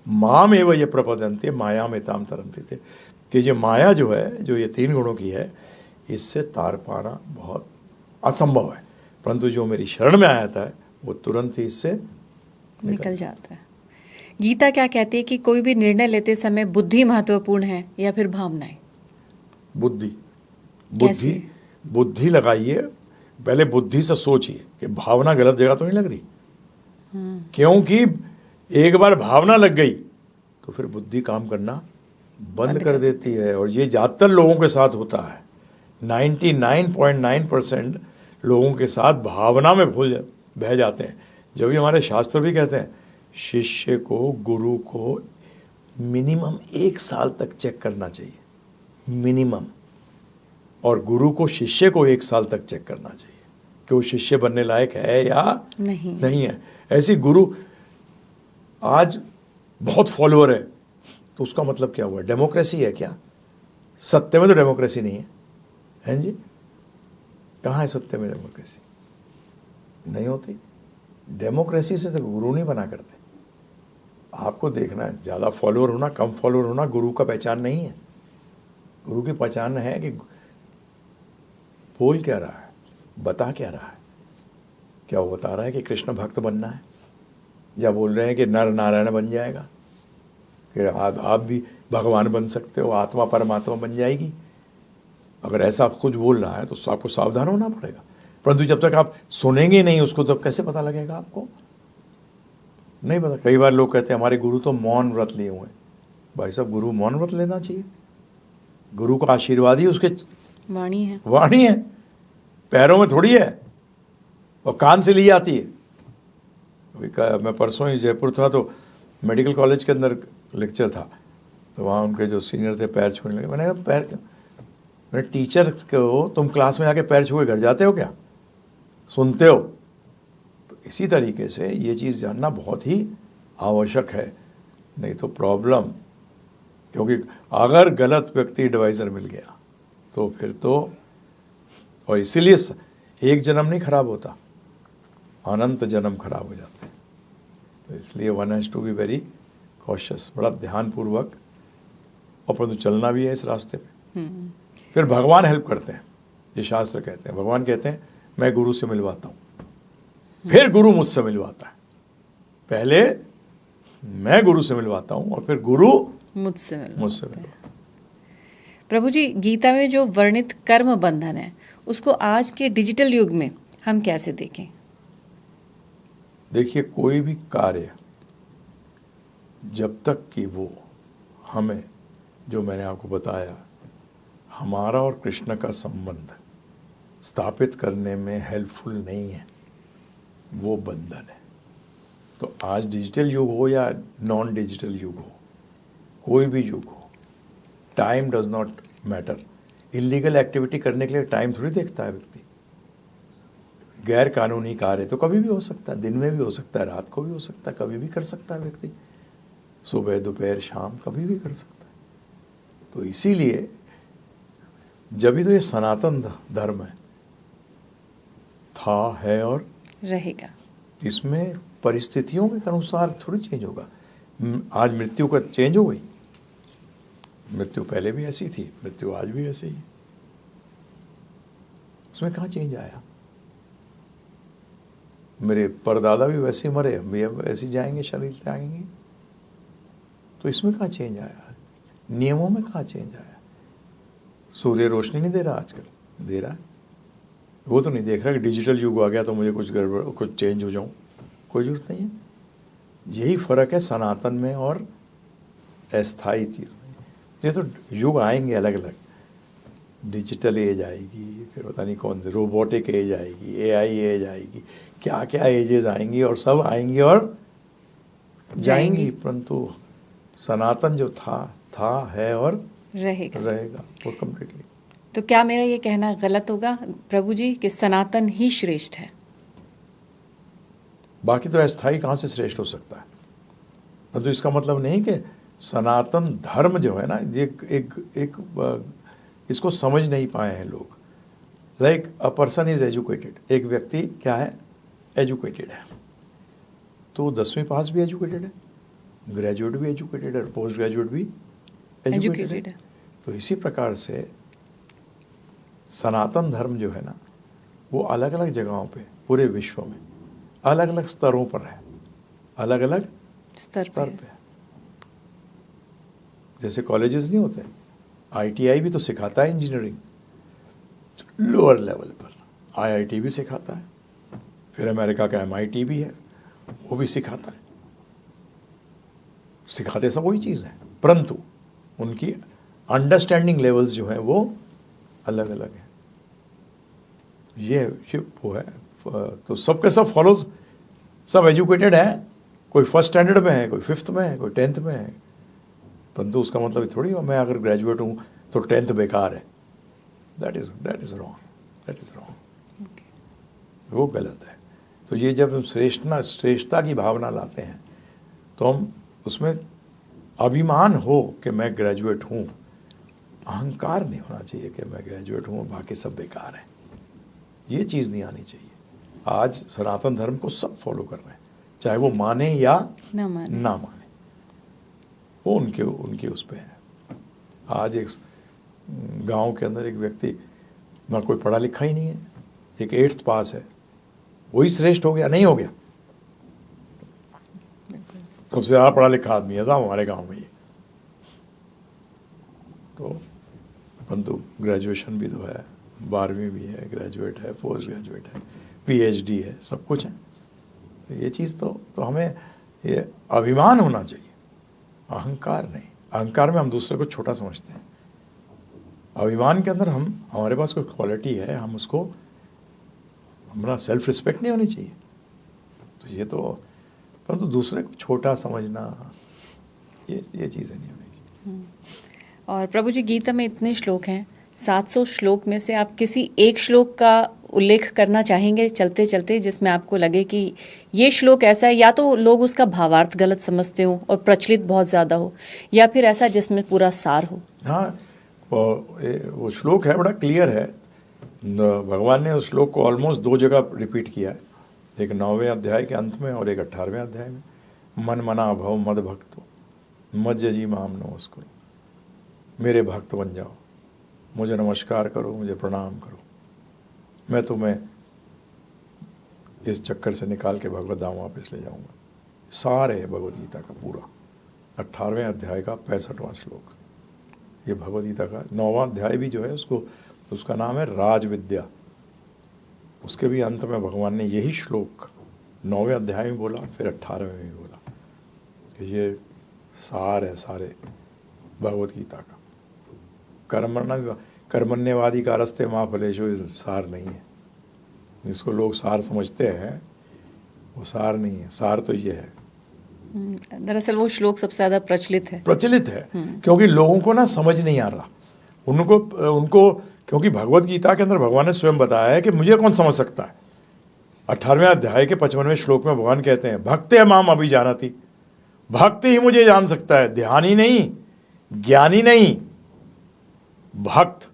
माम एवं ये प्रपदन्ते माया में ताम तरंती थे, कि ये माया जो है, जो ये 3 गुणों की है, इससे तार पाना बहुत असंभव है, परंतु जो मेरी शरण में आया था वो तुरंत ही इससे निकल जाता है। गीता क्या कहती है कि कोई भी निर्णय लेते समय बुद्धि महत्वपूर्ण है या फिर भावनाएं? बुद्धि, बुद्धि, बुद्धि लगाइए। पहले बुद्धि से सोचिए कि भावना गलत जगह तो नहीं लग रही, क्योंकि एक बार भावना लग गई तो फिर बुद्धि काम करना बंद कर देती है। और ये ज्यादातर लोगों के साथ होता है। 99.9% लोगों के साथ भावना में बह जाते हैं। जब भी हमारे शास्त्र भी कहते हैं शिष्य को, गुरु को मिनिमम 1 साल तक चेक करना चाहिए, मिनिमम, और गुरु को शिष्य को 1 साल तक चेक करना चाहिए कि वो शिष्य बनने लायक है या नहीं है। ऐसी गुरु आज बहुत फॉलोअर है तो उसका मतलब क्या हुआ? डेमोक्रेसी है क्या? सत्य में तो डेमोक्रेसी नहीं है, हैं जी? कहाँ है सत्य में डेमोक्रेसी? नहीं होती। डेमोक्रेसी से तो गुरु नहीं बना करते। आपको देखना है, ज़्यादा फॉलोअर होना, कम फॉलोअर होना गुरु का पहचान नहीं है। गुरु की पहचान है कि बोल क्या रहा है, बता क्या रहा है। क्या वो बता रहा है कि कृष्ण भक्त बनना है, या बोल रहे हैं कि नर नारायण बन जाएगा, कि आप भी भगवान बन सकते हो, आत्मा परमात्मा बन जाएगी? अगर ऐसा कुछ बोल रहा है तो आपको सावधान होना पड़ेगा। परंतु जब तक आप सुनेंगे नहीं उसको तो कैसे पता लगेगा आपको? नहीं पता। कई बार लोग कहते हैं हमारे गुरु तो मौन व्रत लिए हुए हैं। भाई साहब, गुरु मौन व्रत लेना चाहिए? गुरु का आशीर्वाद ही उसके वाणी है, वाणी है, पैरों में थोड़ी है, और कान से ली आती है। मैं परसों ही जयपुर था तो मेडिकल कॉलेज के अंदर लेक्चर था, तो वहाँ उनके जो सीनियर थे पैर छूने लगे। मैंने कहा पैर क्यों? मैंने टीचर को तुम क्लास में आके पैर छू के घर जाते हो क्या? सुनते हो? तो इसी तरीके से ये चीज़ जानना बहुत ही आवश्यक है, नहीं तो प्रॉब्लम। क्योंकि अगर गलत व्यक्ति एडवाइज़र मिल गया तो फिर तो, और इसीलिए एक जन्म नहीं खराब होता, अनंत जन्म खराब हो जाते हैं। तो इसलिए one has to be very cautious, बड़ा ध्यानपूर्वक, और परंतु चलना भी है इस रास्ते पे। फिर भगवान हेल्प करते हैं। ये शास्त्र कहते हैं, भगवान कहते हैं मैं गुरु से मिलवाता हूँ, फिर गुरु मुझसे मिलवाता है। पहले मैं गुरु से मिलवाता हूँ और फिर गुरु मुझसे मिलवाता है। प्रभु जी, गीता में जो वर्णित कर्म बंधन है उसको आज के डिजिटल युग में हम कैसे देखें? देखिए, कोई भी कार्य जब तक कि वो हमें, जो मैंने आपको बताया, हमारा और कृष्ण का संबंध स्थापित करने में हेल्पफुल नहीं है, वो बंधन है। तो आज डिजिटल युग हो या नॉन डिजिटल युग हो, कोई भी युग हो, time does not matter. Illegal activity करने के लिए टाइम थोड़ी देखता है व्यक्ति। गैर कानूनी कार्य तो कभी भी हो सकता है, दिन में भी हो सकता है, रात को भी हो सकता है, कभी भी कर सकता है व्यक्ति, सुबह दोपहर शाम कभी भी कर सकता है। तो इसीलिए जब भी तो ये सनातन धर्म है, था, है और रहेगा। इसमें परिस्थितियों के अनुसार थोड़ी चेंज होगा। आज मृत्यु का चेंज हो गई, मृत्यु पहले भी ऐसी थी, मृत्यु आज भी ऐसे ही। इसमें कहाँ चेंज आया? मेरे परदादा भी वैसे ही मरे, हम भी अब ऐसे ही जाएंगे, शरीर से आएंगे। तो इसमें कहाँ चेंज आया? नियमों में कहाँ चेंज आया? सूर्य रोशनी नहीं दे रहा आजकल, दे रहा है। वो तो नहीं देख रहा कि डिजिटल युग आ गया तो मुझे कुछ गड़बड़, कुछ चेंज हो जाऊं। कोई जरूरत नहीं है। यही फर्क है सनातन में और अस्थाई चीज में। ये तो युग आएंगे अलग अलग, डिजिटल एज आएगी, फिर पता नहीं कौन से रोबोटिक एज आएगी, एआई एज आएगी, क्या क्या एजेस आएंगी, और सब आएंगी और जाएंगी। परंतु सनातन जो था है और रहेगा वो कम्प्लीटली। तो क्या मेरा ये कहना गलत होगा प्रभु जी कि सनातन ही श्रेष्ठ है? बाकी तो अस्थाई कहाँ से श्रेष्ठ हो सकता है? परंतु इसका मतलब नहीं कि सनातन धर्म जो है ना, ये एक इसको समझ नहीं पाए हैं लोग। Like a person is educated, एक व्यक्ति क्या है? एजुकेटेड है। तो 10वीं पास भी एजुकेटेड है, ग्रेजुएट भी एजुकेटेड है, पोस्ट ग्रेजुएट भी एजुकेटेड है। तो इसी प्रकार से सनातन धर्म जो है ना, वो अलग अलग जगहों पे पूरे विश्व में अलग अलग स्तरों पर है, अलग अलग स्तर पे। जैसे कॉलेजेस नहीं होते, आईटीआई भी तो सिखाता है इंजीनियरिंग लोअर लेवल पर, आईआईटी भी सिखाता है, फिर अमेरिका का एमआईटी भी है, वो भी सिखाता है। सिखाते सब वही चीज़ है, परंतु उनकी अंडरस्टैंडिंग लेवल्स जो हैं वो अलग अलग है। ये वो है। तो सबके सब फॉलो, सब एजुकेटेड है। कोई फर्स्ट स्टैंडर्ड में है, कोई 5th में है, कोई 10th में है। परंतु उसका मतलब थोड़ी मैं अगर ग्रेजुएट हूँ तो 10th बेकार है। That is wrong. वो गलत है। तो ये जब हम श्रेष्ठता की भावना लाते हैं तो हम उसमें अभिमान हो कि मैं ग्रेजुएट हूँ, अहंकार नहीं होना चाहिए कि मैं ग्रेजुएट हूँ, बाकी सब बेकार है। ये चीज़ नहीं आनी चाहिए। आज सनातन धर्म को सब फॉलो कर रहे हैं, चाहे वो माने या ना माने, वो उनके उस पे है। आज एक गांव के अंदर एक व्यक्ति ना कोई पढ़ा लिखा ही नहीं है, एक 8th पास है, वही श्रेष्ठ हो गया? नहीं हो गया। सबसे ज़्यादा पढ़ा लिखा आदमी है साहब हमारे गांव में ये। तो परंतु ग्रेजुएशन भी तो है, 12वीं भी है, ग्रेजुएट है, पोस्ट ग्रेजुएट है, पीएचडी है, सब कुछ है। तो ये चीज़ तो हमें ये अभिमान होना चाहिए, अहंकार नहीं। अहंकार में हम दूसरे को छोटा समझते हैं। अभिमान के अंदर हमारे पास कोई क्वालिटी है, हम उसको, हमारा सेल्फ रिस्पेक्ट नहीं होनी चाहिए। तो ये तो, परंतु दूसरे को छोटा समझना, ये चीज़ें नहीं होनी चाहिए। और प्रभु जी, गीता में इतने श्लोक हैं, 700 श्लोक में से आप किसी एक श्लोक का उल्लेख करना चाहेंगे चलते चलते, जिसमें आपको लगे कि ये श्लोक ऐसा है, या तो लोग उसका भावार्थ गलत समझते हो और प्रचलित बहुत ज़्यादा हो, या फिर ऐसा जिसमें पूरा सार हो? हाँ, वो श्लोक है, बड़ा क्लियर है। भगवान ने उस श्लोक को ऑलमोस्ट 2 जगह रिपीट किया है, एक 9वें अध्याय के अंत में और एक 18वें अध्याय में। मन मना भव मद भक्तो मज्जजी माम नमस्कुरु, मेरे भक्त बन जाओ, मुझे नमस्कार करो, मुझे प्रणाम करो, मैं तुम्हें इस चक्कर से निकाल के भगवत धाम वापस ले जाऊंगा। सार है भगवद गीता का पूरा, 18वें अध्याय का 65वां श्लोक। ये भगवद गीता का 9वां अध्याय भी जो है उसका नाम है राज विद्या। उसके भी अंत में भगवान ने यही श्लोक 9वें अध्याय में बोला, फिर 18वें में भी बोला कि ये सार है सारे भगवद गीता का। कर्मण्यवादी कारस्ते माँ फलेशो, सार नहीं है। जिसको लोग सार समझते हैं वो सार नहीं है। सार तो ये है, दरअसल वो श्लोक सबसे ज़्यादा प्रचलित है क्योंकि लोगों को ना समझ नहीं आ रहा उनको क्योंकि भगवत गीता के अंदर भगवान ने स्वयं बताया है कि मुझे कौन समझ सकता है। 18वें अध्याय के 55वें श्लोक में भगवान कहते हैं, भक्ते माम अभिजानति, भक्त ही मुझे जान सकता है, ध्यानी नहीं, ज्ञानी नहीं, भक्त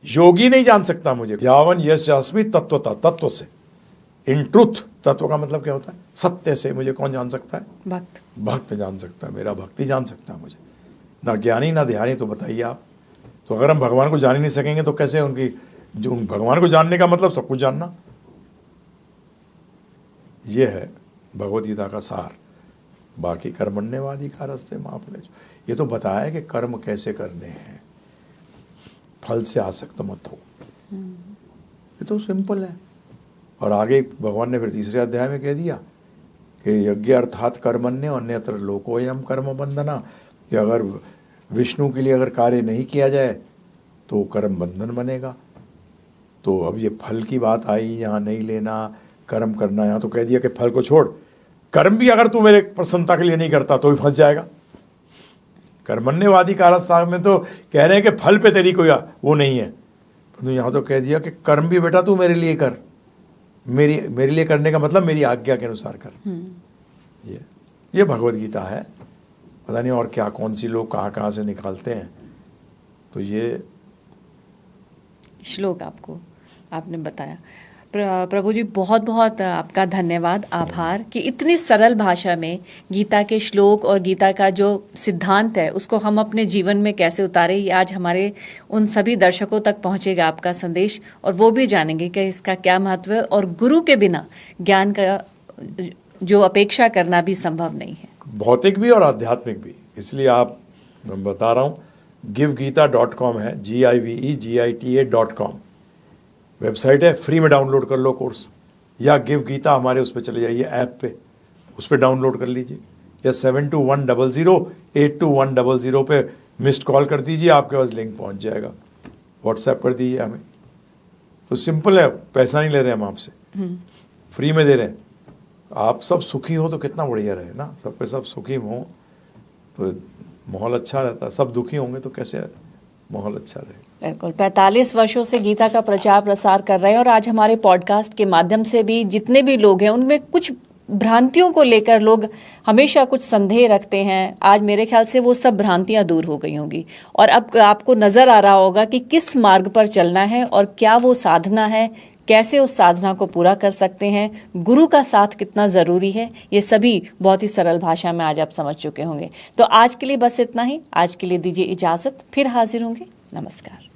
योगी नहीं जान सकता मुझे। यावन यश अस्मि तत्वता, तत्व से, इन ट्रुथ, तत्व का मतलब क्या होता है? सत्य से मुझे कौन जान सकता है? भक्त जान सकता है, मेरा भक्ति जान सकता है मुझे। ना ज्ञानी ना ध्यानी, तो बताइए आप। तो अगर हम भगवान को जान ही नहीं सकेंगे तो कैसे उनकी जो भगवान को जानने का मतलब सब कुछ जानना, ये है भगवद गीता का सार। बाकी कर्मण्यवादी का रास्ते माप ले, ये तो बताया है कि कर्म कैसे करने हैं, फल से आसक्त मत हो, ये तो सिंपल है। और आगे भगवान ने फिर तीसरे अध्याय में कह दिया कि यज्ञ अर्थात कर्मण्य अन्यत्र लोकोयम कर्म बंधना, कि अगर विष्णु के लिए अगर कार्य नहीं किया जाए तो कर्म बंधन बनेगा। तो अब ये फल की बात आई, यहाँ नहीं लेना, कर्म करना, यहाँ तो कह दिया कि फल को छोड़, कर्म भी अगर तू मेरे प्रसन्नता के लिए नहीं करता तो भी फंस जाएगा। कर्मण्यवादी कारस्तान में तो कह रहे हैं कि फल पे तेरी कोई वो नहीं है, तो यहाँ तो कह दिया कि कर्म भी बेटा तू मेरे लिए कर, मेरे लिए करने का मतलब मेरी आज्ञा के अनुसार कर। ये भगवद गीता है। पता नहीं और क्या कौन सी लोग कहाँ कहाँ से निकालते हैं। तो ये श्लोक आपने बताया। प्रभु जी बहुत बहुत आपका धन्यवाद, आभार कि इतनी सरल भाषा में गीता के श्लोक और गीता का जो सिद्धांत है उसको हम अपने जीवन में कैसे उतारे, ये आज हमारे उन सभी दर्शकों तक पहुंचेगा आपका संदेश, और वो भी जानेंगे कि इसका क्या महत्व है और गुरु के बिना ज्ञान का जो अपेक्षा करना भी संभव नहीं है, भौतिक भी और आध्यात्मिक भी। इसलिए आप मैं बता रहा हूँ, givegita.com है, GIVEGITA.com वेबसाइट है, फ्री में डाउनलोड कर लो कोर्स, या गिव गीता हमारे उस पर चले जाइए ऐप पे, उस पर डाउनलोड कर लीजिए, या 7210082100 पे मिस्ड कॉल कर दीजिए, आपके पास लिंक पहुंच जाएगा। व्हाट्सएप कर दीजिए हमें, तो सिंपल है, पैसा नहीं ले रहे हम आपसे, फ्री में दे रहे हैं। आप सब सुखी हो तो कितना बढ़िया रहे ना, सब पे सब सुखी हो तो माहौल अच्छा रहता है, सब दुखी होंगे तो कैसे माहौल अच्छा रहे। बिल्कुल, 45 वर्षों से गीता का प्रचार प्रसार कर रहे हैं, और आज हमारे पॉडकास्ट के माध्यम से भी जितने भी लोग हैं उनमें कुछ भ्रांतियों को लेकर लोग हमेशा कुछ संदेह रखते हैं। आज मेरे ख्याल से वो सब भ्रांतियां दूर हो गई होंगी, और अब आपको नजर आ रहा होगा कि किस मार्ग पर चलना है और क्या वो साधना है, कैसे उस साधना को पूरा कर सकते हैं, गुरु का साथ कितना जरूरी है, ये सभी बहुत ही सरल भाषा में आज आप समझ चुके होंगे। तो आज के लिए बस इतना ही, आज के लिए दीजिए इजाजत, फिर हाजिर होंगे। नमस्कार।